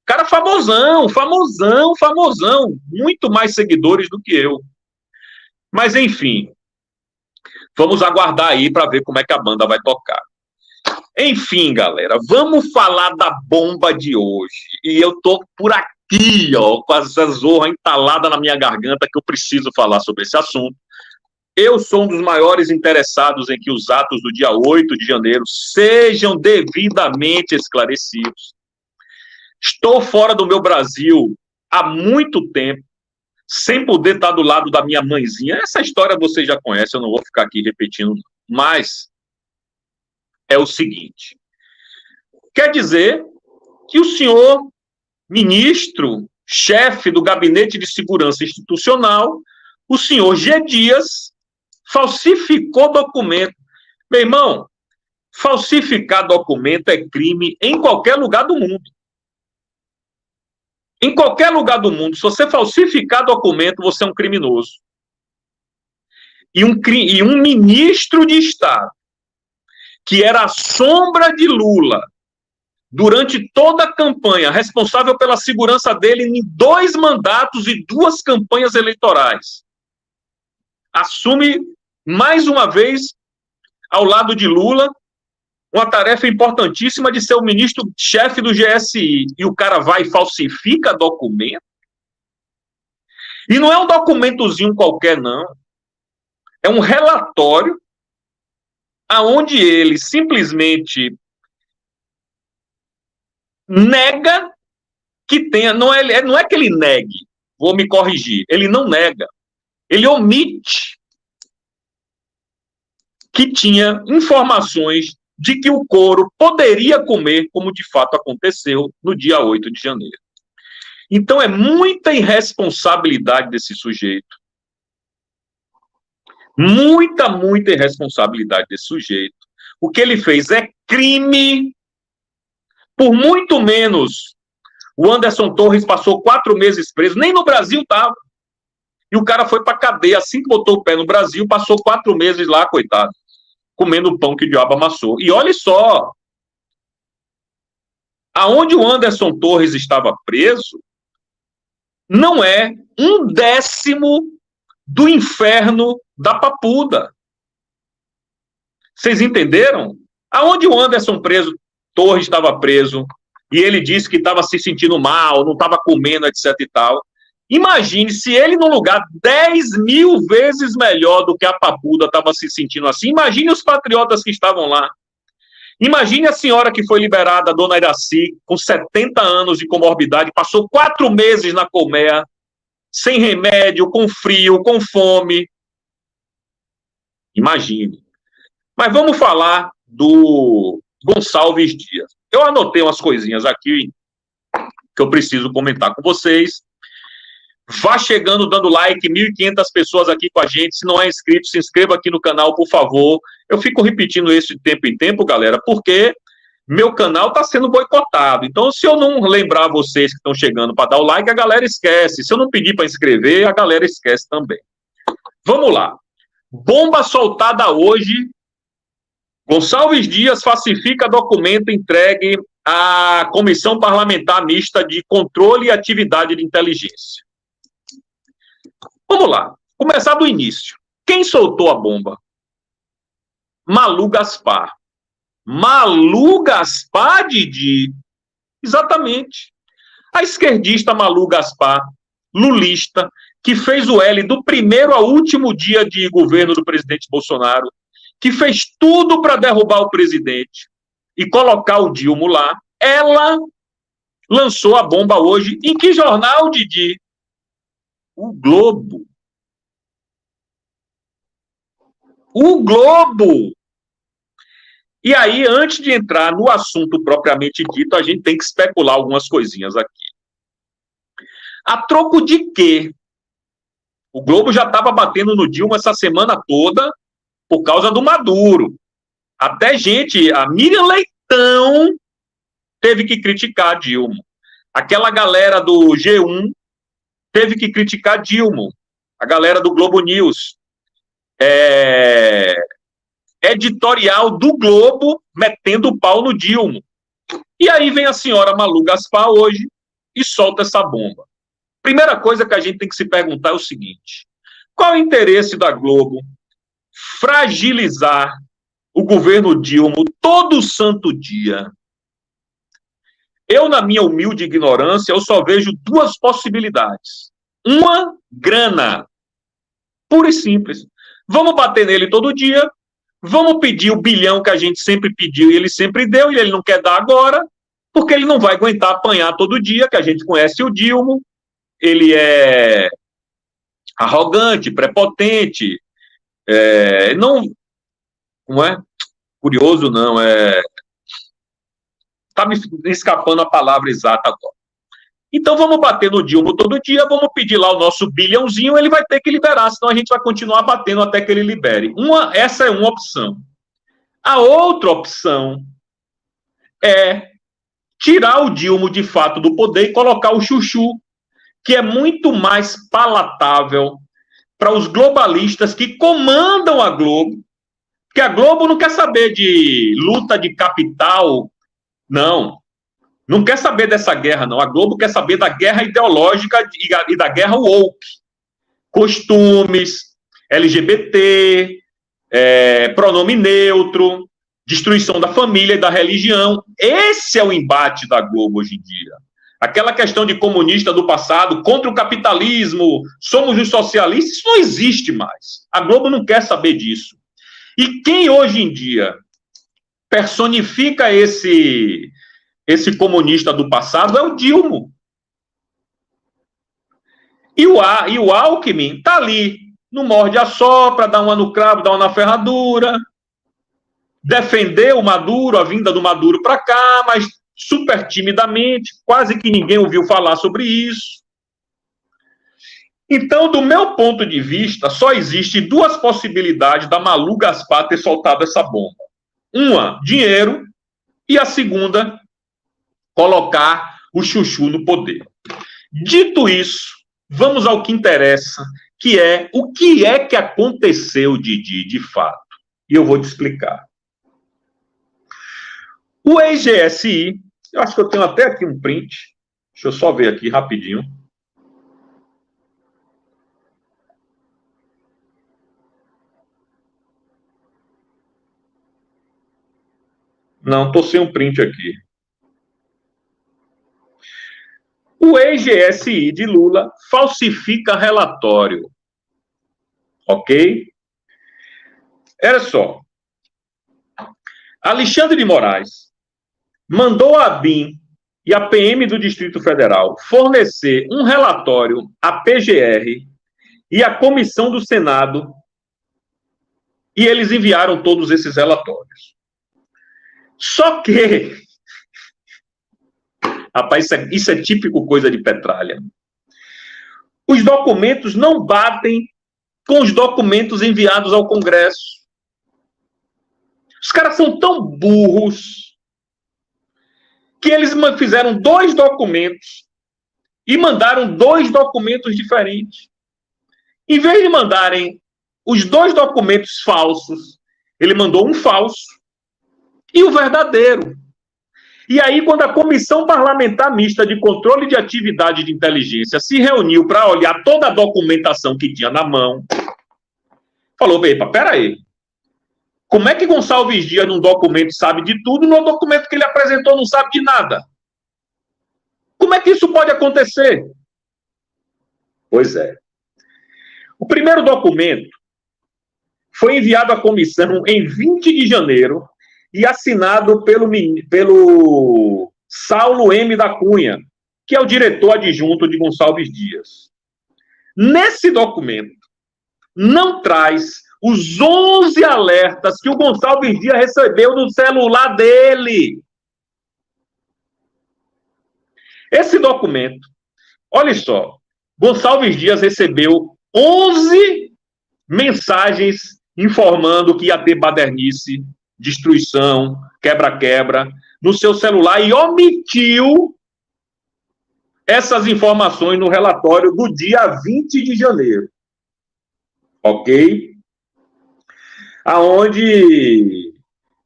Cara famosão, muito mais seguidores do que eu. Mas, enfim, vamos aguardar aí para ver como é que a banda vai tocar. Enfim, galera, vamos falar da bomba de hoje. E eu tô por aqui, ó, com essa zorra entalada na minha garganta que eu preciso falar sobre esse assunto. Eu sou um dos maiores interessados em que os atos do dia 8 de janeiro sejam devidamente esclarecidos. Estou fora do meu Brasil há muito tempo, sem poder estar do lado da minha mãezinha. Essa história você já conhece, eu não vou ficar aqui repetindo, mas é o seguinte. Quer dizer que o senhor ministro, chefe do Gabinete de Segurança Institucional, o senhor G. Dias, falsificou documento. Meu irmão, falsificar documento é crime em qualquer lugar do mundo. Em qualquer lugar do mundo, se você falsificar documento, você é um criminoso. E um ministro de Estado, que era a sombra de Lula, durante toda a campanha, responsável pela segurança dele em 2 mandatos e 2 campanhas eleitorais, assume mais uma vez, ao lado de Lula, uma tarefa importantíssima de ser o ministro-chefe do GSI. E o cara vai e falsifica documento. E não é um documentozinho qualquer, não. É um relatório aonde ele simplesmente nega que tenha... Não é que ele negue, vou me corrigir. Ele não nega. Ele omite que tinha informações de que o couro poderia comer, como de fato aconteceu no dia 8 de janeiro. Então é muita irresponsabilidade desse sujeito Muita, muita irresponsabilidade desse sujeito. O que ele fez é crime. Por muito menos, o Anderson Torres passou 4 meses preso, nem no Brasil estava. E o cara foi para cadeia, assim que botou o pé no Brasil, passou 4 meses lá, coitado, comendo o pão que o diabo amassou. E olha só, aonde o Anderson Torres estava preso, não é 1/10 do inferno da Papuda. Vocês entenderam? Aonde o Anderson Torres estava preso, e ele disse que estava se sentindo mal, não estava comendo, etc e tal. Imagine se ele, num lugar 10.000 vezes melhor do que a Papuda, estava se sentindo assim. Imagine os patriotas que estavam lá. Imagine a senhora que foi liberada, a dona Iraci, com 70 anos de comorbidade, passou 4 meses na colmeia, sem remédio, com frio, com fome. Imagine. Mas vamos falar do Gonçalves Dias. Eu anotei umas coisinhas aqui que eu preciso comentar com vocês. Vá chegando, dando like, 1.500 pessoas aqui com a gente. Se não é inscrito, se inscreva aqui no canal, por favor. Eu fico repetindo isso de tempo em tempo, galera, porque meu canal está sendo boicotado. Então, se eu não lembrar vocês que estão chegando para dar o like, a galera esquece. Se eu não pedir para inscrever, a galera esquece também. Vamos lá. Bomba soltada hoje. Gonçalves Dias falsifica documento entregue à Comissão Parlamentar Mista de Controle e Atividade de Inteligência. Vamos lá. Começar do início. Quem soltou a bomba? Malu Gaspar. Malu Gaspar, Didi? Exatamente. A esquerdista Malu Gaspar, lulista, que fez o L do primeiro ao último dia de governo do presidente Bolsonaro, que fez tudo para derrubar o presidente e colocar o Dilma lá, ela lançou a bomba hoje. Em que jornal, Didi? O Globo. O Globo. E aí, antes de entrar no assunto propriamente dito, a gente tem que especular algumas coisinhas aqui. A troco de quê? O Globo já estava batendo no Dilma essa semana toda por causa do Maduro. Até gente, a Miriam Leitão teve que criticar Dilma. Aquela galera do G1 teve que criticar Dilma. A galera do Globo News. Editorial do Globo metendo o pau no Dilma. E aí vem a senhora Malu Gaspar hoje e solta essa bomba. Primeira coisa que a gente tem que se perguntar é o seguinte: qual é o interesse da Globo fragilizar o governo Dilma todo santo dia? Eu, na minha humilde ignorância, eu só vejo 2 possibilidades. Uma, grana. Pura e simples. Vamos bater nele todo dia, vamos pedir o bilhão que a gente sempre pediu e ele sempre deu, e ele não quer dar agora, porque ele não vai aguentar apanhar todo dia, que a gente conhece o Dilma, ele é arrogante, prepotente, não é curioso, não, tá me escapando a palavra exata agora. Então vamos bater no Dilma todo dia, vamos pedir lá o nosso bilhãozinho, ele vai ter que liberar, senão a gente vai continuar batendo até que ele libere. Essa é uma opção. A outra opção é tirar o Dilma de fato do poder e colocar o Chuchu, que é muito mais palatável para os globalistas que comandam a Globo, porque a Globo não quer saber de luta de capital, não quer saber dessa guerra, não. A Globo quer saber da guerra ideológica e da guerra woke. Costumes, LGBT, pronome neutro, destruição da família e da religião. Esse é o embate da Globo hoje em dia. Aquela questão de comunista do passado, contra o capitalismo, somos os socialistas, isso não existe mais. A Globo não quer saber disso. E quem hoje em dia personifica esse comunista do passado é o Dilma. E o Alckmin está ali, no morde-a-sopra, dá uma no cravo, dá uma na ferradura, defender o Maduro, a vinda do Maduro para cá, mas super timidamente, quase que ninguém ouviu falar sobre isso. Então, do meu ponto de vista, só existe duas possibilidades da Malu Gaspar ter soltado essa bomba. Uma, dinheiro, e a segunda, colocar o Chuchu no poder. Dito isso, vamos ao que interessa, que é o que é que aconteceu, Didi, de fato. E eu vou te explicar. O ex-GSI, eu acho que eu tenho até aqui um print, deixa eu só ver aqui rapidinho. Não, estou sem um print aqui. O ex-GSI de Lula falsifica relatório. Ok? Olha só. Alexandre de Moraes mandou a ABIN e a PM do Distrito Federal fornecer um relatório à PGR e à Comissão do Senado, e eles enviaram todos esses relatórios. Só que, rapaz, isso é típico coisa de Petralha. Os documentos não batem com os documentos enviados ao Congresso. Os caras são tão burros que eles fizeram 2 documentos e mandaram 2 documentos diferentes. Em vez de mandarem os 2 documentos falsos, ele mandou um falso e o verdadeiro. E aí, quando a Comissão Parlamentar Mista de Controle de Atividade de Inteligência se reuniu para olhar toda a documentação que tinha na mão, falou, epa, peraí, como é que Gonçalves Dias, num documento, sabe de tudo, no documento que ele apresentou não sabe de nada? Como é que isso pode acontecer? Pois é. O primeiro documento foi enviado à comissão em 20 de janeiro e assinado pelo Saulo M. da Cunha, que é o diretor adjunto de Gonçalves Dias. Nesse documento, não traz os 11 alertas que o Gonçalves Dias recebeu no celular dele. Esse documento, olha só, Gonçalves Dias recebeu 11 mensagens informando que ia ter badernice, destruição, quebra-quebra no seu celular e omitiu essas informações no relatório do dia 20 de janeiro. Ok? Aonde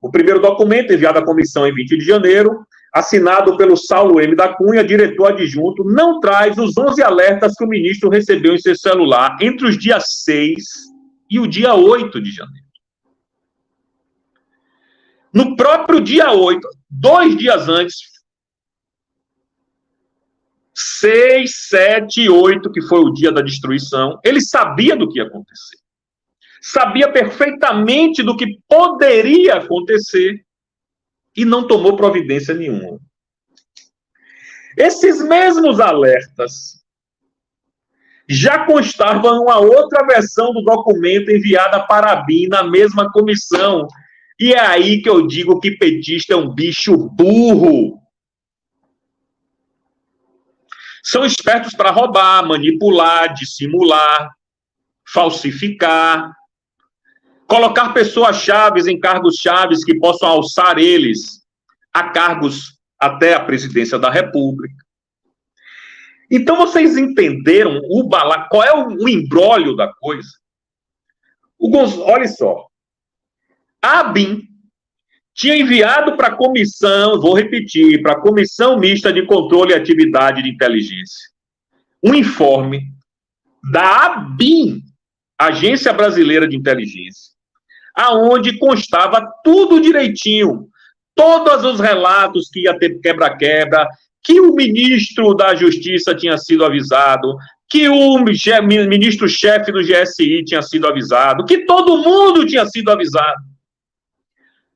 o primeiro documento, enviado à comissão em 20 de janeiro, assinado pelo Saulo M. da Cunha, diretor adjunto, não traz os 11 alertas que o ministro recebeu em seu celular entre os dias 6 e o dia 8 de janeiro. No próprio dia 8, 2 dias antes, 6, 7 e 8, que foi o dia da destruição, ele sabia do que ia acontecer. Sabia perfeitamente do que poderia acontecer e não tomou providência nenhuma. Esses mesmos alertas já constavam em uma outra versão do documento enviada para a BIM na mesma comissão. E é aí que eu digo que petista é um bicho burro. São espertos para roubar, manipular, dissimular, falsificar, colocar pessoas chaves em cargos chaves que possam alçar eles a cargos até a presidência da República. Então, vocês entenderam qual é o imbróglio da coisa? Olha só. A ABIN tinha enviado para a comissão, vou repetir, para a Comissão Mista de Controle e Atividade de Inteligência, um informe da ABIN, Agência Brasileira de Inteligência, aonde constava tudo direitinho, todos os relatos que ia ter quebra-quebra, que o ministro da Justiça tinha sido avisado, que o ministro-chefe do GSI tinha sido avisado, que todo mundo tinha sido avisado.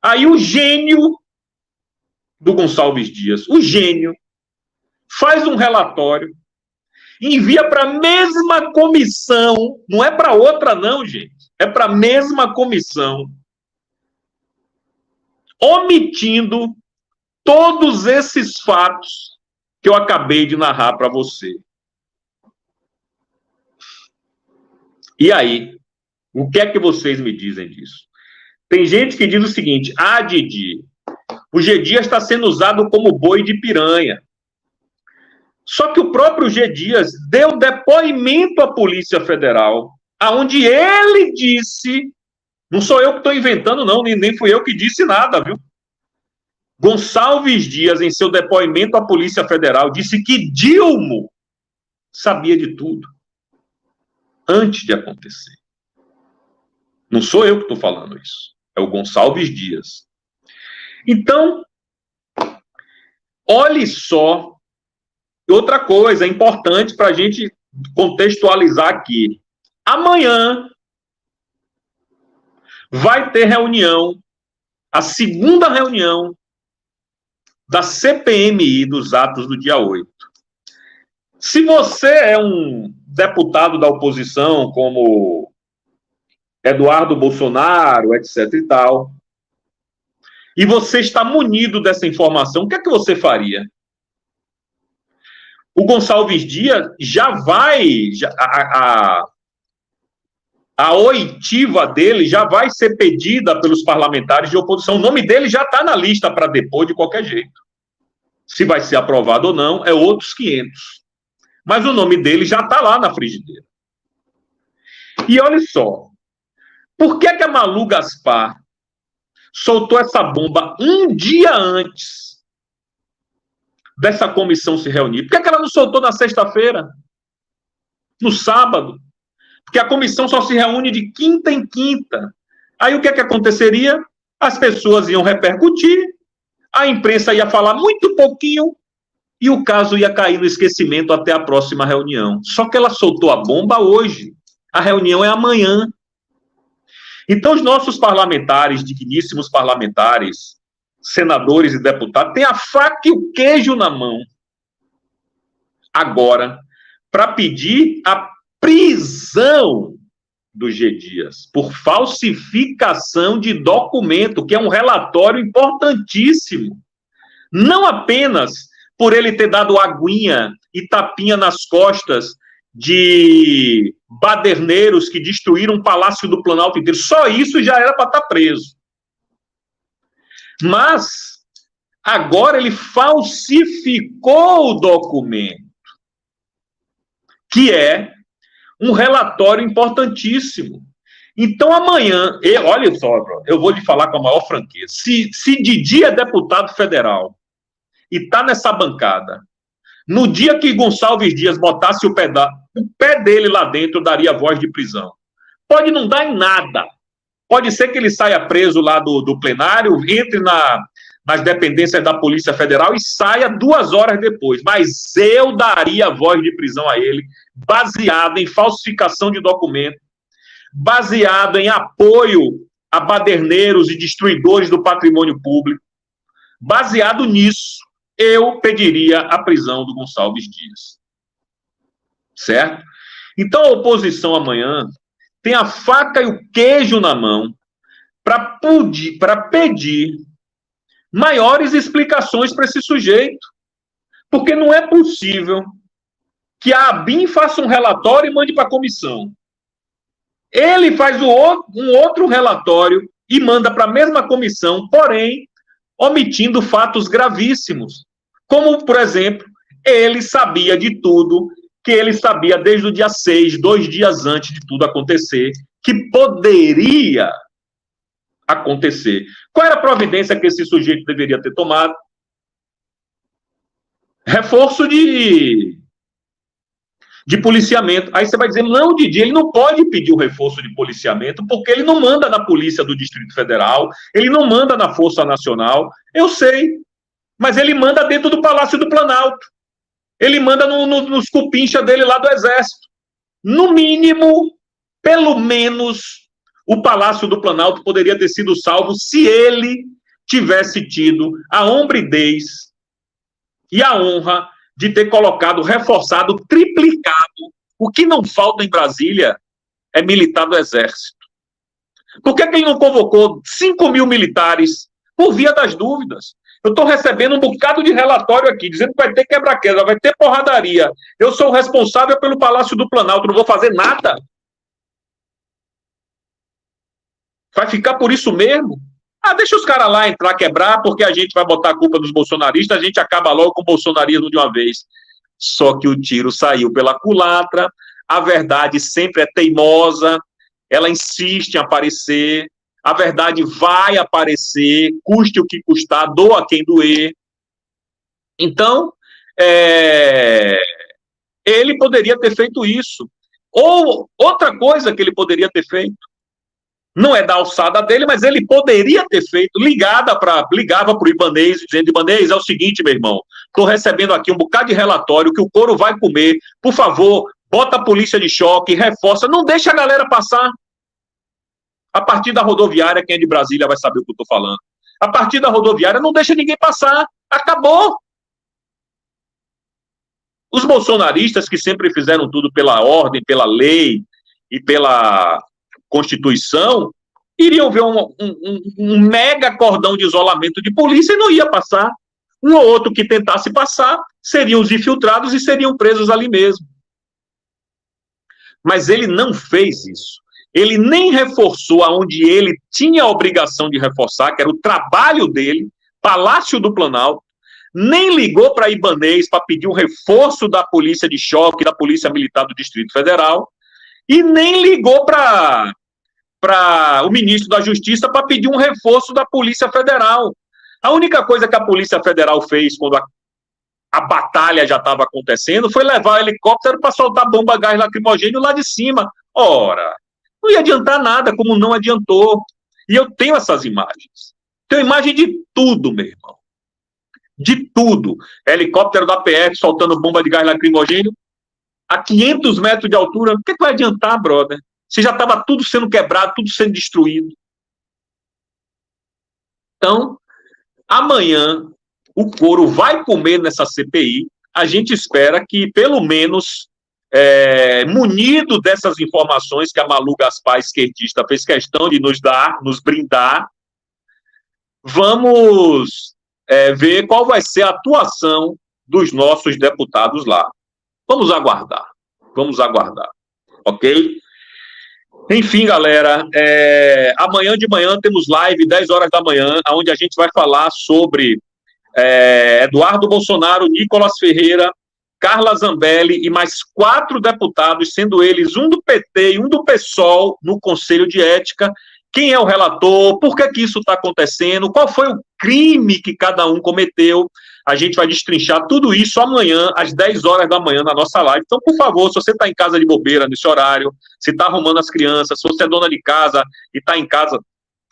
Aí o gênio do Gonçalves Dias, o gênio, faz um relatório, envia para a mesma comissão, não é para outra não, gente, é para a mesma comissão, omitindo todos esses fatos que eu acabei de narrar para você. E aí, o que é que vocês me dizem disso? Tem gente que diz o seguinte: Didi, o G. Dias está sendo usado como boi de piranha. Só que o próprio G. Dias deu depoimento à Polícia Federal, aonde ele disse, não sou eu que estou inventando não, nem fui eu que disse nada, viu? Gonçalves Dias, em seu depoimento à Polícia Federal, disse que Dilma sabia de tudo antes de acontecer. Não sou eu que estou falando isso, é o Gonçalves Dias. Então, olhe só, outra coisa importante para a gente contextualizar aqui. Amanhã vai ter reunião, a segunda reunião da CPMI dos atos do dia 8. Se você é um deputado da oposição, como Eduardo Bolsonaro, etc. e tal, e você está munido dessa informação, o que é que você faria? O Gonçalves Dias já vai, a oitiva dele já vai ser pedida pelos parlamentares de oposição. O nome dele já está na lista para depor de qualquer jeito. Se vai ser aprovado ou não, é outros 500. Mas o nome dele já está lá na frigideira. E olha só, por que a Malu Gaspar soltou essa bomba um dia antes dessa comissão se reunir? Por que ela não soltou na sexta-feira? No sábado? Porque a comissão só se reúne de quinta em quinta. Aí o que aconteceria? As pessoas iam repercutir, a imprensa ia falar muito pouquinho e o caso ia cair no esquecimento até a próxima reunião. Só que ela soltou a bomba hoje. A reunião é amanhã. Então, os nossos parlamentares, digníssimos parlamentares, senadores e deputados, têm a faca e o queijo na mão. Agora, para pedir a prisão do G. Dias por falsificação de documento, que é um relatório importantíssimo. Não apenas por ele ter dado aguinha e tapinha nas costas de baderneiros que destruíram o Palácio do Planalto inteiro. Só isso já era para estar preso. Mas, agora ele falsificou o documento, que é um relatório importantíssimo. Então, amanhã, olha só, eu vou lhe falar com a maior franqueza. Se Didi é deputado federal e está nessa bancada, no dia que Gonçalves Dias botasse o pé dele lá dentro, daria voz de prisão. Pode não dar em nada. Pode ser que ele saia preso lá do plenário, entre nas dependências da Polícia Federal e saia 2 horas depois. Mas eu daria voz de prisão a ele, baseado em falsificação de documento, baseado em apoio a baderneiros e destruidores do patrimônio público. Baseado nisso, eu pediria a prisão do Gonçalves Dias. Certo? Então, a oposição amanhã tem a faca e o queijo na mão para pedir maiores explicações para esse sujeito. Porque não é possível que a ABIN faça um relatório e mande para a comissão. Ele faz um outro relatório e manda para a mesma comissão, porém, omitindo fatos gravíssimos. Como, por exemplo, ele sabia de tudo, que ele sabia desde o dia 6, 2 dias antes de tudo acontecer, que poderia acontecer. Qual era a providência que esse sujeito deveria ter tomado? Reforço de policiamento. Aí você vai dizer, não, Didi, ele não pode pedir o reforço de policiamento, porque ele não manda na Polícia do Distrito Federal, ele não manda na Força Nacional. Eu sei, mas ele manda dentro do Palácio do Planalto. Ele manda nos cupincha dele lá do Exército. No mínimo, pelo menos, o Palácio do Planalto poderia ter sido salvo se ele tivesse tido a hombridez e a honra de ter colocado, reforçado, triplicado. O que não falta em Brasília é militar do Exército. Por que ele não convocou 5.000 militares por via das dúvidas? Eu estou recebendo um bocado de relatório aqui, dizendo que vai ter quebra-quebra, vai ter porradaria. Eu sou o responsável pelo Palácio do Planalto, não vou fazer nada. Vai ficar por isso mesmo? Ah, deixa os caras lá entrar, quebrar, porque a gente vai botar a culpa dos bolsonaristas, a gente acaba logo com o bolsonarismo de uma vez. Só que o tiro saiu pela culatra, a verdade sempre é teimosa, ela insiste em aparecer, a verdade vai aparecer, custe o que custar, doa quem doer. Então, ele poderia ter feito isso. Ou outra coisa que ele poderia ter feito, não é da alçada dele, mas ele poderia ter feito, ligava para o Ibanez, dizendo: Ibanez, é o seguinte, meu irmão, estou recebendo aqui um bocado de relatório que o couro vai comer, por favor, bota a polícia de choque, reforça, não deixa a galera passar. A partir da rodoviária, quem é de Brasília vai saber o que eu estou falando. A partir da rodoviária, não deixa ninguém passar, acabou. Os bolsonaristas, que sempre fizeram tudo pela ordem, pela lei e pela Constituição, iriam ver um mega cordão de isolamento de polícia e não ia passar. Um ou outro que tentasse passar seriam os infiltrados e seriam presos ali mesmo. Mas ele não fez isso. Ele nem reforçou aonde ele tinha a obrigação de reforçar, que era o trabalho dele, Palácio do Planalto, nem ligou para Ibanez para pedir um reforço da polícia de choque, da polícia militar do Distrito Federal, e nem ligou para o ministro da Justiça para pedir um reforço da Polícia Federal. A única coisa que a Polícia Federal fez quando a batalha já estava acontecendo foi levar o helicóptero para soltar bomba gás lacrimogêneo lá de cima. Ora, não ia adiantar nada, como não adiantou. E eu tenho essas imagens. Tenho imagem de tudo, meu irmão. De tudo. Helicóptero da PF soltando bomba de gás lacrimogêneo a 500 metros de altura. O que vai adiantar, brother? Se já estava tudo sendo quebrado, tudo sendo destruído. Então, amanhã, o couro vai comer nessa CPI. A gente espera que, pelo menos, munido dessas informações que a Malu Gaspar, esquerdista, fez questão de nos dar, nos brindar, vamos ver qual vai ser a atuação dos nossos deputados lá. Vamos aguardar, ok? Enfim, galera, amanhã de manhã temos live, 10 horas da manhã, onde a gente vai falar sobre Eduardo Bolsonaro, Nicolas Ferreira, Carla Zambelli e mais 4 deputados, sendo eles um do PT e um do PSOL, no Conselho de Ética. Quem é o relator? Por que isso está acontecendo? Qual foi o crime que cada um cometeu? A gente vai destrinchar tudo isso amanhã, às 10 horas da manhã, na nossa live. Então, por favor, se você está em casa de bobeira nesse horário, se está arrumando as crianças, se você é dona de casa e está em casa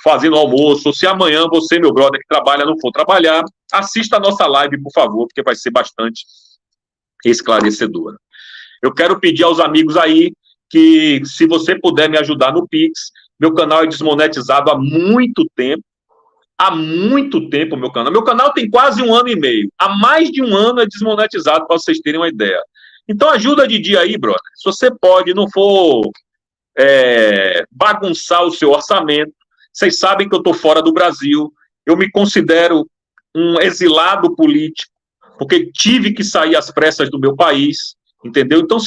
fazendo almoço, ou se amanhã você, meu brother, que trabalha, não for trabalhar, assista a nossa live, por favor, porque vai ser bastante esclarecedora. Eu quero pedir aos amigos aí que, se você puder me ajudar no Pix, meu canal é desmonetizado há muito tempo. Há muito tempo, meu canal. Meu canal tem quase 1 ano e meio. Há mais de 1 ano é desmonetizado, para vocês terem uma ideia. Então, ajuda a Didi aí, brother. Se você pode, não for bagunçar o seu orçamento. Vocês sabem que eu estou fora do Brasil. Eu me considero um exilado político, porque tive que sair às pressas do meu país, entendeu? Então,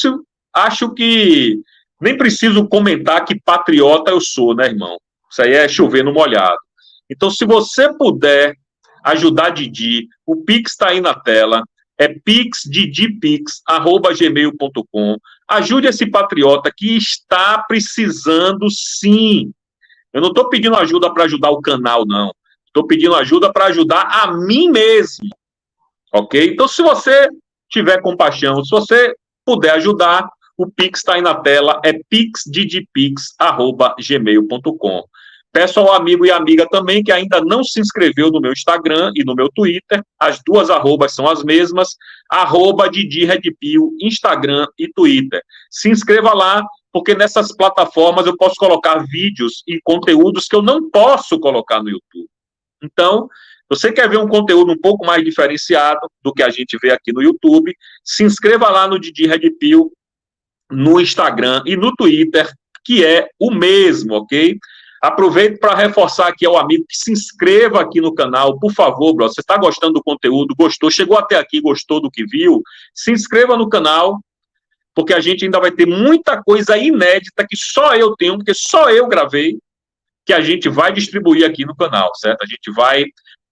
acho que nem preciso comentar que patriota eu sou, né, irmão? Isso aí é chover no molhado. Então, se você puder ajudar Didi, o Pix está aí na tela, é pixdidipix@gmail.com. Ajude esse patriota que está precisando, sim. Eu não estou pedindo ajuda para ajudar o canal, não. Estou pedindo ajuda para ajudar a mim mesmo, ok? Então, se você tiver compaixão, se você puder ajudar, o Pix está aí na tela, é pixdidipix@gmail.com. Peço ao amigo e amiga também que ainda não se inscreveu no meu Instagram e no meu Twitter, as duas arrobas são as mesmas, @DidiRedPio, Instagram e Twitter. Se inscreva lá, porque nessas plataformas eu posso colocar vídeos e conteúdos que eu não posso colocar no YouTube. Então, você quer ver um conteúdo um pouco mais diferenciado do que a gente vê aqui no YouTube, se inscreva lá no Didi Redpio, no Instagram e no Twitter, que é o mesmo, ok? Aproveito para reforçar aqui ao amigo que se inscreva aqui no canal, por favor, bro. Você está gostando do conteúdo, gostou, chegou até aqui, gostou do que viu, se inscreva no canal, porque a gente ainda vai ter muita coisa inédita que só eu tenho, porque só eu gravei, que a gente vai distribuir aqui no canal, certo? A gente vai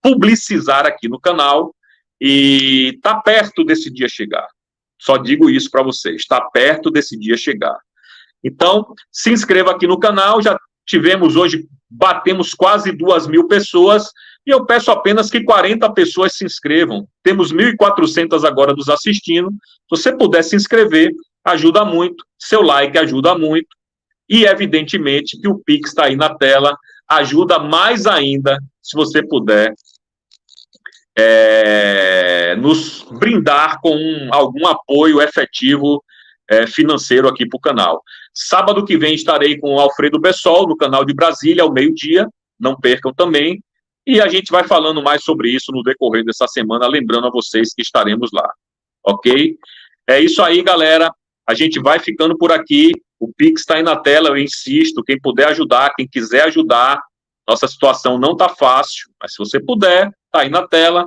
publicizar aqui no canal e tá perto desse dia chegar. Só digo isso para vocês, está perto desse dia chegar. Então, se inscreva aqui no canal, já tivemos hoje, batemos quase 2.000 pessoas, e eu peço apenas que 40 pessoas se inscrevam. Temos 1.400 agora nos assistindo. Se você puder se inscrever, ajuda muito, seu like ajuda muito, e evidentemente que o Pix está aí na tela, ajuda mais ainda se você puder nos brindar com algum apoio efetivo financeiro aqui para o canal. Sábado que vem estarei com o Alfredo Bessol, no canal de Brasília, ao meio-dia, não percam também, e a gente vai falando mais sobre isso no decorrer dessa semana, lembrando a vocês que estaremos lá, ok? É isso aí, galera, a gente vai ficando por aqui, o Pix está aí na tela, eu insisto, quem puder ajudar, quem quiser ajudar, nossa situação não está fácil, mas se você puder, está aí na tela,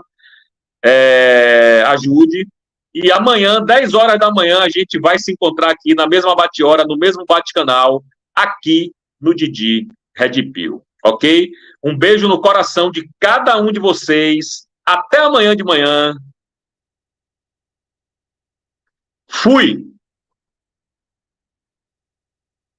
ajude. E amanhã, 10 horas da manhã, a gente vai se encontrar aqui na mesma bate-hora, no mesmo bate-canal, aqui no Didi Red Pill, ok? Um beijo no coração de cada um de vocês. Até amanhã de manhã. Fui!